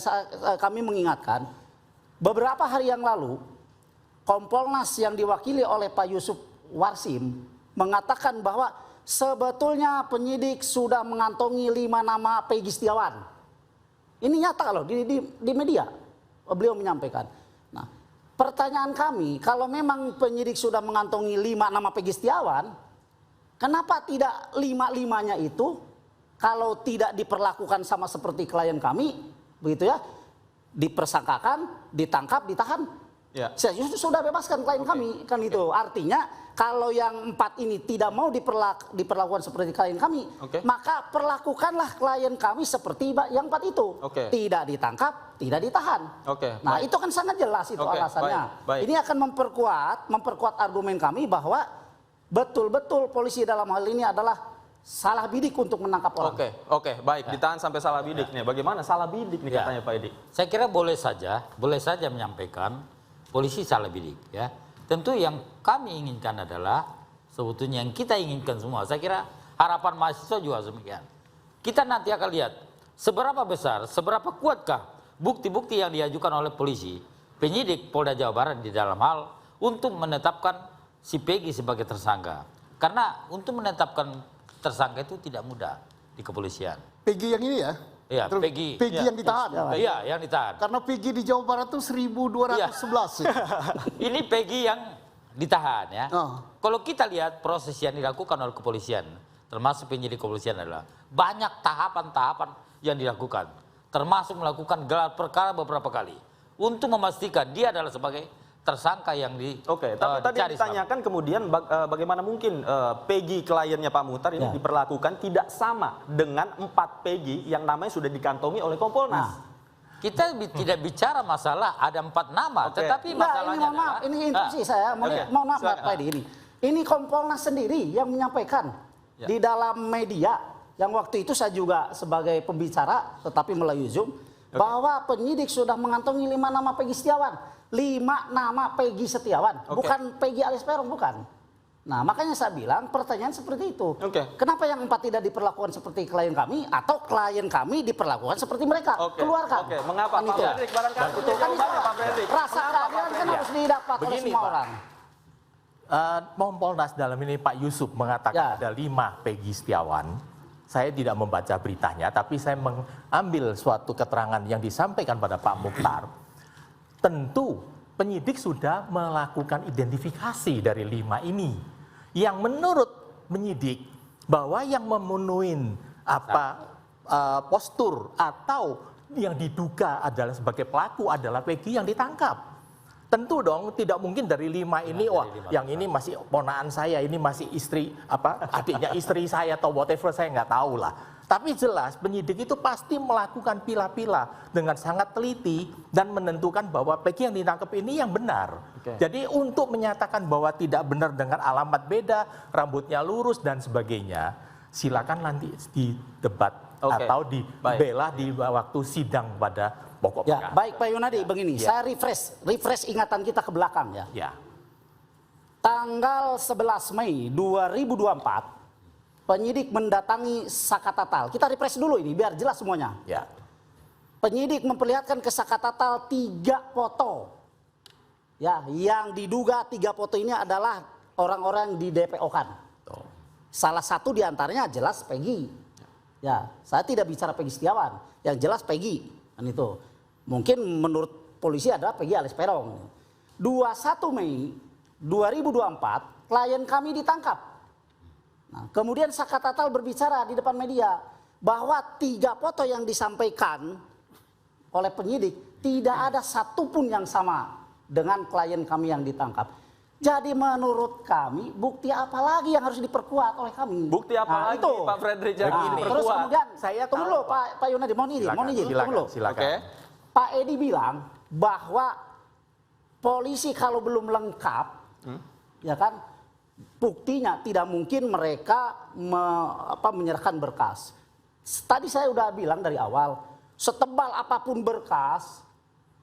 kami mengingatkan beberapa hari yang lalu Kompolnas yang diwakili oleh Pak Yusuf Warsim mengatakan bahwa sebetulnya penyidik sudah mengantongi 5 nama Peggy Setiawan. Ini nyata loh di media beliau menyampaikan. Nah, pertanyaan kami, kalau memang penyidik sudah mengantongi 5 nama Peggy Setiawan, kenapa tidak 5-5-nya itu kalau tidak diperlakukan sama seperti klien kami, begitu ya, dipersangkakan, ditangkap, ditahan, Ya. Saya justru sudah bebaskan klien kami, kan itu. Artinya kalau yang 4 ini tidak mau diperlakukan seperti klien kami, maka perlakukanlah klien kami seperti yang 4 itu. Tidak ditangkap, tidak ditahan. Nah, itu kan sangat jelas itu alasannya. Baik. Ini akan memperkuat argumen kami bahwa betul-betul polisi dalam hal ini adalah salah bidik untuk menangkap orang. Baik. Ditahan sampai salah bidik nih. Bagaimana salah bidik nih katanya Pak Edi? Saya kira boleh saja menyampaikan polisi salah bidik ya. Tentu yang kami inginkan adalah sebetulnya yang kita inginkan semua. Saya kira harapan mahasiswa juga demikian. Kita nanti akan lihat seberapa besar, seberapa kuatkah bukti-bukti yang diajukan oleh polisi, penyidik Polda Jawa Barat di dalam hal untuk menetapkan si Peggy sebagai tersangka. Karena untuk menetapkan tersangka itu tidak mudah di kepolisian. Peggy yang ini ya? Iya, Peggy. Peggy yang ditahan. Iya, yang ditahan. Karena Peggy di Jawa Barat itu 1211. Ini Peggy yang ditahan ya. Kalau kita lihat proses yang dilakukan oleh kepolisian, termasuk penyidik kepolisian adalah banyak tahapan-tahapan yang dilakukan. Termasuk melakukan gelar perkara beberapa kali. Untuk memastikan dia adalah sebagai tersangka yang tapi tadi ditanyakan kemudian bagaimana mungkin Peggy kliennya Pak Muhtar ini diperlakukan tidak sama dengan 4 Peggy yang namanya sudah dikantongi oleh Kompolnas. Kita tidak bicara masalah ada 4 nama, tetapi masalahnya ini instruksi saya, mohon maaf Pak Edi, ini Kompolnas sendiri yang menyampaikan di dalam media yang waktu itu saya juga sebagai pembicara tetapi melalui Zoom bahwa penyidik sudah mengantongi 5 nama Peggy Setiawan. 5 nama Peggy Setiawan, bukan Peggy alias Peron, bukan. Nah, makanya saya bilang pertanyaan seperti itu. Kenapa yang 4 tidak diperlakukan seperti klien kami atau klien kami diperlakukan seperti mereka? Keluarkan. Mengapa Pak Fredrik? Barangkali punya jawabannya Pak Fredrik. Rasa keadilan kan harus didapat oleh semua orang. Kompolnas dalam ini Pak Yusuf mengatakan ada 5 Peggy Setiawan. Saya tidak membaca beritanya, tapi saya mengambil suatu keterangan yang disampaikan pada Pak Mukhtar. Tentu penyidik sudah melakukan identifikasi dari 5 ini. Yang menurut penyidik bahwa yang memenuhi postur atau yang diduga adalah sebagai pelaku adalah Peggy yang ditangkap. Tentu dong tidak mungkin dari 5 ini yang ini masih ponakan saya, ini masih istri adiknya istri saya atau whatever, saya nggak tahu lah. Tapi jelas penyidik itu pasti melakukan pilah-pilah dengan sangat teliti dan menentukan bahwa Peggy yang ditangkap ini yang benar. Jadi untuk menyatakan bahwa tidak benar dengan alamat beda, rambutnya lurus dan sebagainya, silakan nanti di debat atau dibela di waktu sidang pada pokok perkara. Baik Pak Yunadi, begini, saya refresh ingatan kita ke belakang ya. Tanggal 11 Mei 2024 penyidik mendatangi Sakatatal. Kita refresh dulu ini biar jelas semuanya. Penyidik memperlihatkan ke Sakatatal 3 foto. Yang diduga 3 foto ini adalah orang-orang yang di DPO-kan. Salah satu diantaranya jelas Peggy. Saya tidak bicara Peggy Setiawan. Yang jelas Peggy. Kan itu. Mungkin menurut polisi adalah Peggy alias Peron. 21 Mei 2024 klien kami ditangkap. Nah, kemudian Sakatatal berbicara di depan media bahwa 3 foto yang disampaikan oleh penyidik tidak ada satupun yang sama dengan klien kami yang ditangkap. Jadi menurut kami bukti apa lagi yang harus diperkuat oleh kami? Bukti apa lagi itu Pak Fredrik yang diperkuat? Terus kemudian saya tunggu dulu Pak Yunadi, mohon izin, silakan. Pak Edi bilang bahwa polisi kalau belum lengkap, ya kan? Buktinya tidak mungkin mereka menyerahkan berkas. Tadi saya udah bilang dari awal, setebal apapun berkas,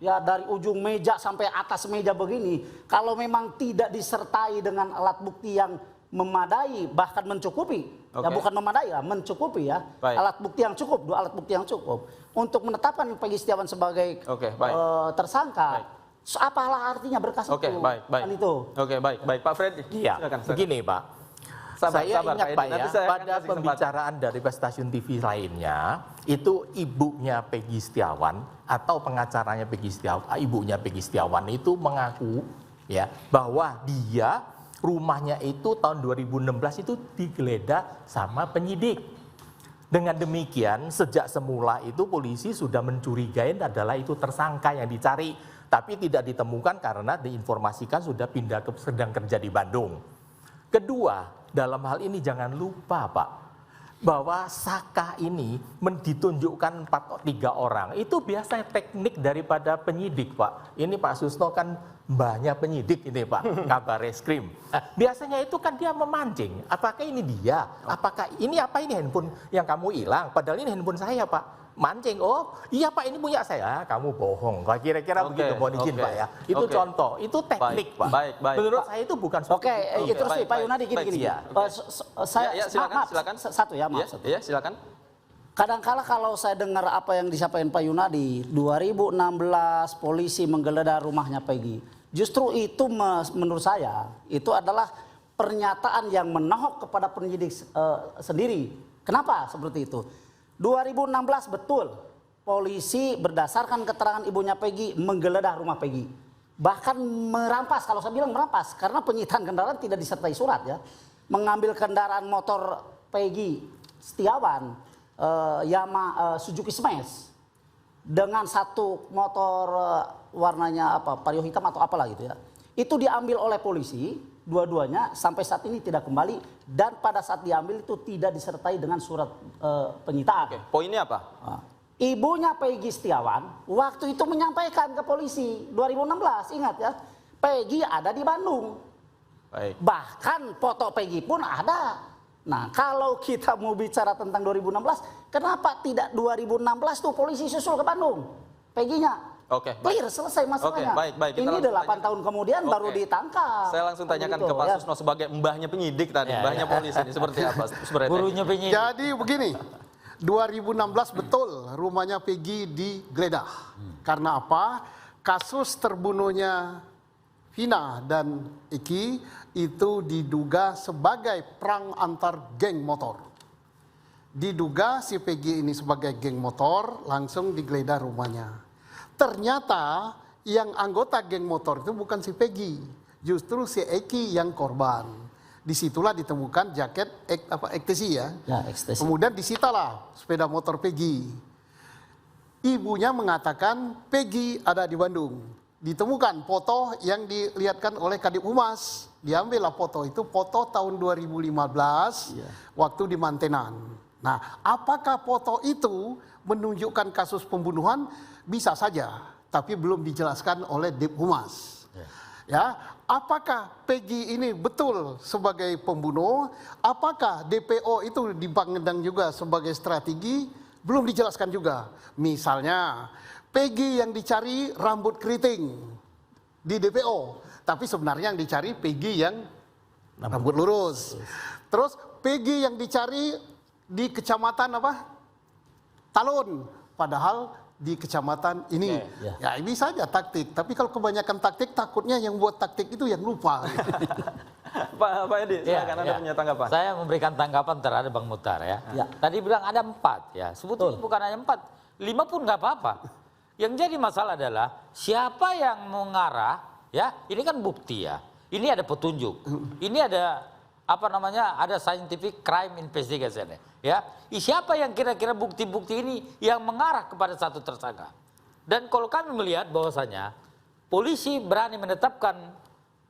ya dari ujung meja sampai atas meja begini, kalau memang tidak disertai dengan alat bukti yang memadai, bahkan mencukupi, ya bukan memadai ya, mencukupi ya, alat bukti yang cukup, 2 alat bukti yang cukup untuk menetapkan Peggy Setiawan sebagai tersangka. Apalah artinya berkas itu? Baik. Baik Pak Fredrik. Begini Pak. Saya ingat Pak ya, pada pembicaraan dari stasiun TV lainnya, itu ibunya Peggy Setiawan atau pengacaranya Peggy Setiawan, ibunya Peggy Setiawan itu mengaku ya bahwa dia rumahnya itu tahun 2016 itu digeledah sama penyidik. Dengan demikian sejak semula itu polisi sudah mencurigai adalah itu tersangka yang dicari. tapi tidak ditemukan karena diinformasikan sudah pindah sedang kerja di Bandung. Kedua, dalam hal ini jangan lupa Pak, bahwa Saka ini ditunjukkan 3 orang. Itu biasanya teknik daripada penyidik Pak. Ini Pak Susno kan banyak penyidik ini Pak, kabar reskrim. Biasanya itu kan dia memancing, apakah ini dia, apakah ini handphone yang kamu hilang, padahal ini handphone saya Pak. Mancing, oh iya Pak ini punya saya, kamu bohong. Kira-kira begitu, mohon izin Pak ya. Itu contoh, itu teknik Pak. Baik. Menurut saya itu bukan Itu sih Pak Yunadi gini. Saya silakan. Satu ya, maaf. Ya, silakan. Kadangkala kalau saya dengar apa yang disampaikan Pak Yunadi, 2016 polisi menggeledah rumahnya Peggy. Justru itu menurut saya itu adalah pernyataan yang menohok kepada penyidik sendiri. Kenapa seperti itu? 2016 betul polisi berdasarkan keterangan ibunya Peggy menggeledah rumah Peggy. Bahkan merampas, kalau saya bilang merampas, karena penyitaan kendaraan tidak disertai surat ya. Mengambil kendaraan motor Peggy Setiawan, Suzuki Smash, dengan satu motor warnanya vario hitam atau apalah gitu ya. Itu diambil oleh polisi, dua-duanya sampai saat ini tidak kembali, dan pada saat diambil itu tidak disertai dengan surat penyitaan. Oke, poinnya apa? Ibunya Peggy Setiawan waktu itu menyampaikan ke polisi 2016, ingat ya, Peggy ada di Bandung. Baik. Bahkan foto Peggy pun ada. Nah, kalau kita mau bicara tentang 2016, kenapa tidak 2016 tuh polisi susul ke Bandung Peggy-nya? Oke, clear, selesai masalahnya. Oke, baik. Ini 8 tahun kemudian baru ditangkap. Saya langsung tanyakan ke Pak Susno sebagai mbahnya penyidik tadi, mbahnya polisi ini seperti apa? Gurunya penyidik. Jadi begini, 2016 betul rumahnya Peggy digeledah. Karena apa? Kasus terbunuhnya Vina dan Eki itu diduga sebagai perang antar geng motor. Diduga si Peggy ini sebagai geng motor, langsung digeledah rumahnya. Ternyata yang anggota geng motor itu bukan si Peggy, justru si Eki yang korban. Disitulah ditemukan jaket ekstasi ya. Ekstasi. Kemudian disitalah sepeda motor Peggy. Ibunya mengatakan Peggy ada di Bandung. Ditemukan foto yang dilihatkan oleh Kadip Humas. Diambillah foto itu, foto tahun 2015 waktu di Mantenan. Nah, apakah foto itu menunjukkan kasus pembunuhan? Bisa saja, tapi belum dijelaskan oleh Dip Humas. Ya, apakah Peggy ini betul sebagai pembunuh? Apakah DPO itu dipandang juga sebagai strategi? Belum dijelaskan juga. Misalnya, Peggy yang dicari rambut keriting di DPO, tapi sebenarnya yang dicari Peggy yang rambut lurus. Terus Peggy yang dicari di kecamatan Talun, padahal di kecamatan ini. Ya ini saja taktik, tapi kalau kebanyakan taktik takutnya yang buat taktik itu yang lupa. Pak Edi, silakan Anda punya tanggapan. Saya memberikan tanggapan terhadap Bang Muhtar ya. Tadi bilang ada 4 ya, sebetulnya bukan hanya 4, 5 pun nggak apa-apa. Yang jadi masalah adalah siapa yang mengarah ya, ini kan bukti ya, ini ada petunjuk, ini ada ada scientific crime investigation ya. Siapa yang kira-kira bukti-bukti ini yang mengarah kepada satu tersangka. Dan kalau kami melihat bahwasanya polisi berani menetapkan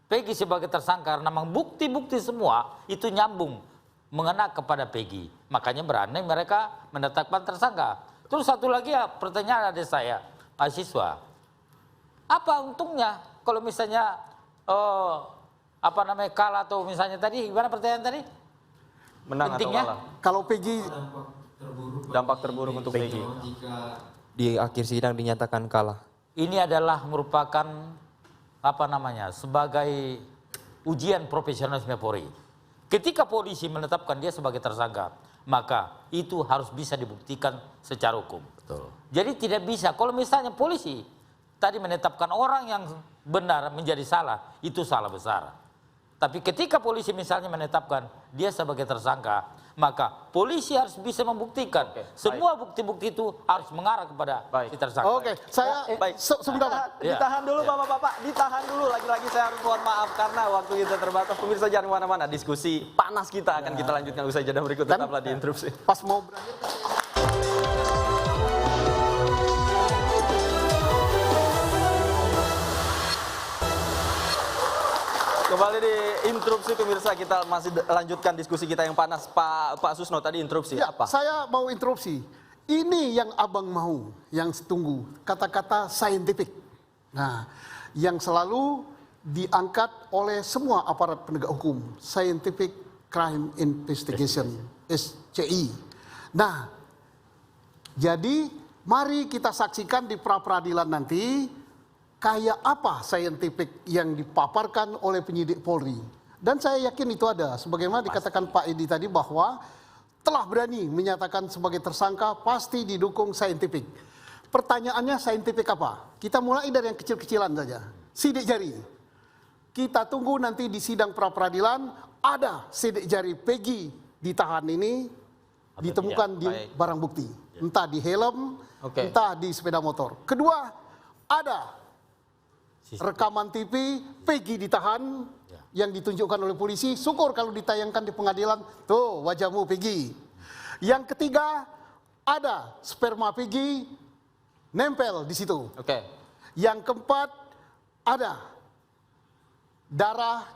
Peggy sebagai tersangka karena memang bukti-bukti semua itu nyambung mengena kepada Peggy. Makanya berani mereka menetapkan tersangka. Terus satu lagi ya, pertanyaan ada saya, mahasiswa. Apa untungnya kalau misalnya kalah atau misalnya tadi, gimana pertanyaan tadi? Menang pentingnya, atau kalah? Kalau Peggy dampak terburuk untuk Peggy. Di akhir sidang dinyatakan kalah. ini adalah merupakan sebagai ujian profesionalisme Polri. Ketika polisi menetapkan dia sebagai tersangka, maka itu harus bisa dibuktikan secara hukum. Betul. Jadi tidak bisa kalau misalnya polisi tadi menetapkan orang yang benar menjadi salah, itu salah besar. Tapi ketika polisi misalnya menetapkan dia sebagai tersangka, maka polisi harus bisa membuktikan semua bukti-bukti itu harus mengarah kepada si tersangka. Oke, saya sebentar. Ditahan dulu Bapak-bapak, ditahan dulu. Lagi-lagi saya harus mohon maaf karena waktu kita terbatas. Pemirsa jangan kemana-mana, diskusi panas kita akan kita lanjutkan usai jeda berikut. Tetaplah di Interupsi. Pas mau berakhir. Kembali di interupsi pemirsa, kita masih lanjutkan diskusi kita yang panas. Pak Susno tadi interupsi Ya, apa? saya mau interupsi. Ini yang abang mau, yang tunggu, kata-kata scientific. Nah, yang selalu diangkat oleh semua aparat penegak hukum, Scientific Crime Investigation, SCI. Nah, jadi mari kita saksikan di pra-peradilan nanti kayak apa scientific yang dipaparkan oleh penyidik Polri. Dan saya yakin itu ada, sebagaimana dikatakan Pak Edi tadi bahwa telah berani menyatakan sebagai tersangka pasti didukung saintifik. Pertanyaannya saintifik apa? Kita mulai dari yang kecil-kecilan saja. Sidik jari. Kita tunggu nanti di sidang pra-peradilan ada sidik jari Peggy ditahan ini ditemukan di barang bukti. Entah di helm, entah di sepeda motor. Kedua, ada rekaman TV Peggy ditahan yang ditunjukkan oleh polisi. Syukur kalau ditayangkan di pengadilan, tuh wajahmu Peggy. Yang ketiga, ada sperma Peggy nempel di situ. Yang keempat, ada darah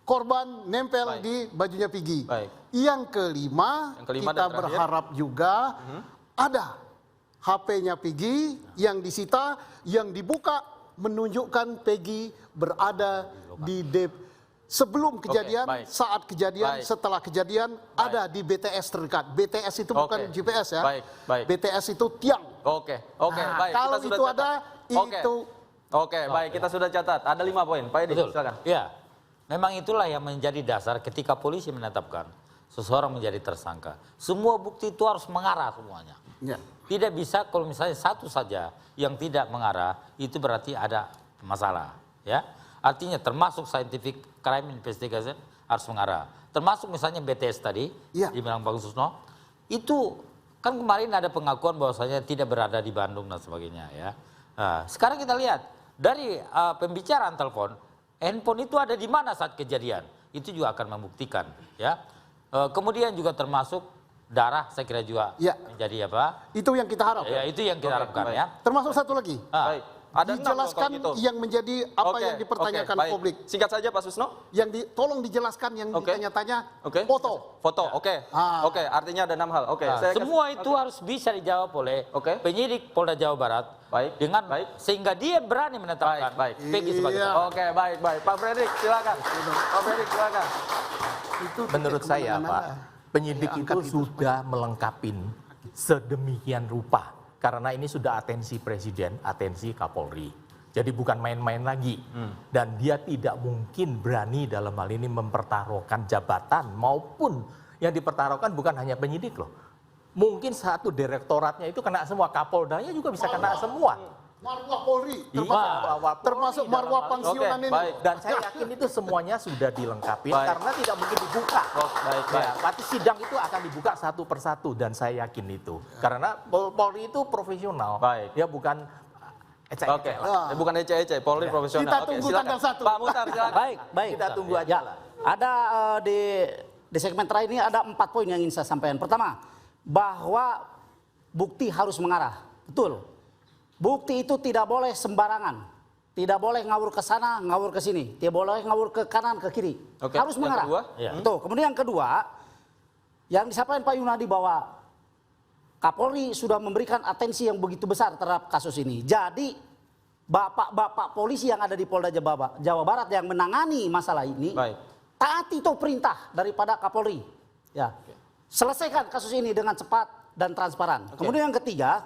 korban nempel di bajunya Peggy. Yang kelima kita berharap juga ada HP-nya Peggy yang disita, yang dibuka menunjukkan Peggy berada di sebelum kejadian, saat kejadian, setelah kejadian, ada di BTS terdekat. BTS itu bukan GPS ya. BTS itu tiang. Baik. Kalau kita itu ada, itu. Baik, kita sudah catat. Ada 5 poin. Pak Edi, silakan. Ya, memang itulah yang menjadi dasar ketika polisi menetapkan seseorang menjadi tersangka. Semua bukti itu harus mengarah semuanya. Ya. Tidak bisa kalau misalnya satu saja yang tidak mengarah, itu berarti ada masalah. Ya, artinya termasuk scientific crime investigation harus mengarah. Termasuk misalnya BTS tadi, dibilang Bang Susno, itu kan kemarin ada pengakuan bahwasanya tidak berada di Bandung dan sebagainya. Ya, nah, sekarang kita lihat dari pembicaraan telepon, handphone itu ada di mana saat kejadian, itu juga akan membuktikan. Ya, kemudian juga termasuk darah, saya kira juga menjadi apa? Itu yang kita harap. Ya, itu yang kita harapkan ya. Termasuk satu lagi. Baik. Ada dijelaskan gitu. yang menjadi apa yang dipertanyakan publik. Singkat saja Pak Susno. Yang tolong dijelaskan yang ditanya-tanya foto. Foto, artinya ada 6 hal. Semua itu harus bisa dijawab oleh penyidik Polda Jawa Barat. Dengan sehingga dia berani menetapkan Peggy sebagai tersangka. Baik. Pak Fredrik, silakan. Itu menurut saya Pak, penyidik itu sudah melengkapi sedemikian rupa. Karena ini sudah atensi Presiden, atensi Kapolri. Jadi bukan main-main lagi. Dan dia tidak mungkin berani dalam hal ini mempertaruhkan jabatan maupun yang dipertaruhkan bukan hanya penyidik loh. Mungkin satu direktoratnya itu kena semua, Kapoldanya juga bisa kena semua. Marwah Polri, termasuk marwah pensiunan ini. Dan saya yakin itu semuanya sudah dilengkapi karena tidak mungkin dibuka. Tapi sidang itu akan dibuka satu persatu dan saya yakin itu. Karena Polri itu profesional, dia bukan ecek-ecek. Bukan ecek-ecek, Polri profesional. Kita tunggu tanggal 1. Pak Muhtar, silakan. Baik. Kita tunggu aja lah. Ada di segmen terakhir ini ada 4 poin yang ingin saya sampaikan. Pertama, bahwa bukti harus mengarah. Betul. Bukti itu tidak boleh sembarangan. Tidak boleh ngawur ke sana, ngawur ke sini. Tidak boleh ngawur ke kanan, ke kiri. Harus mengarah. Betul. Kemudian yang kedua, yang disampaikan Pak Yunadi bahwa Kapolri sudah memberikan atensi yang begitu besar terhadap kasus ini. Jadi bapak-bapak polisi yang ada di Polda Jawa Barat yang menangani masalah ini, taati itu perintah daripada Kapolri. Ya, selesaikan kasus ini dengan cepat dan transparan. Kemudian yang ketiga,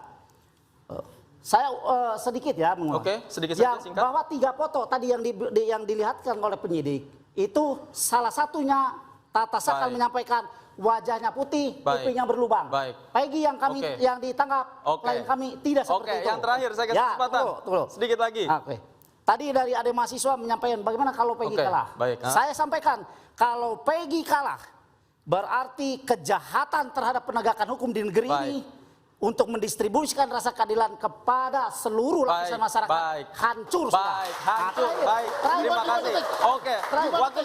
saya sedikit ya mengulang. Sedikit saja, singkat. Bahwa 3 foto tadi yang dilihatkan oleh penyidik itu salah satunya Tata Sakal menyampaikan wajahnya putih, kupingnya berlubang. Peggy yang kami yang ditangkap, klien kami tidak seperti itu. Yang terakhir saya kasih kesempatan. Sedikit lagi. Tadi dari ada mahasiswa menyampaikan bagaimana kalau Peggy kalah. Saya sampaikan kalau Peggy kalah berarti kejahatan terhadap penegakan hukum di negeri ini untuk mendistribusikan rasa keadilan kepada seluruh lapisan masyarakat hancur sudah. Baik. Terima kasih. Waktu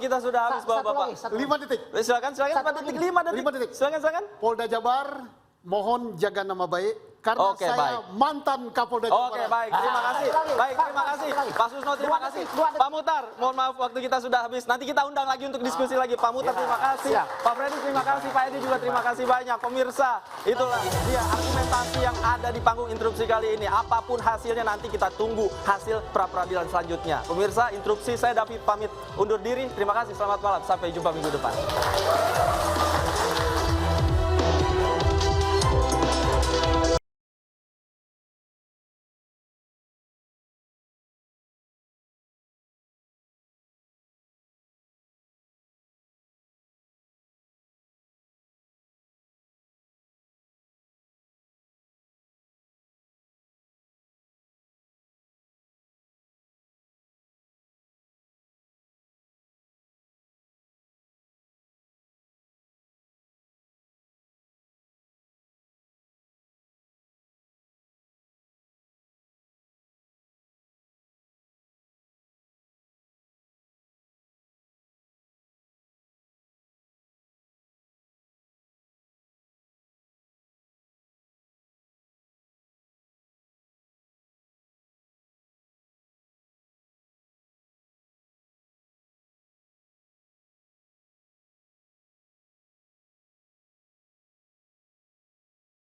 kita sudah habis. Bapak. 5 detik. Silakan 5 detik. Silakan. Polda Jabar mohon jaga nama baik karena Oke, saya baik. mantan Kapolda Jawa Oke, Barat. baik, terima kasih. Baik, terima kasih. Pak Susno, terima kasih. Pak Muhtar, mohon maaf waktu kita sudah habis. Nanti kita undang lagi untuk diskusi lagi. Pak Muhtar, terima kasih. Pak Freddy, terima kasih. Pak Edi juga terima kasih banyak. Pemirsa, itulah dia argumentasi yang ada di panggung interupsi kali ini. Apapun hasilnya nanti kita tunggu hasil pra-peradilan selanjutnya. Pemirsa, interupsi saya David pamit undur diri. Terima kasih, selamat malam. Sampai jumpa minggu depan.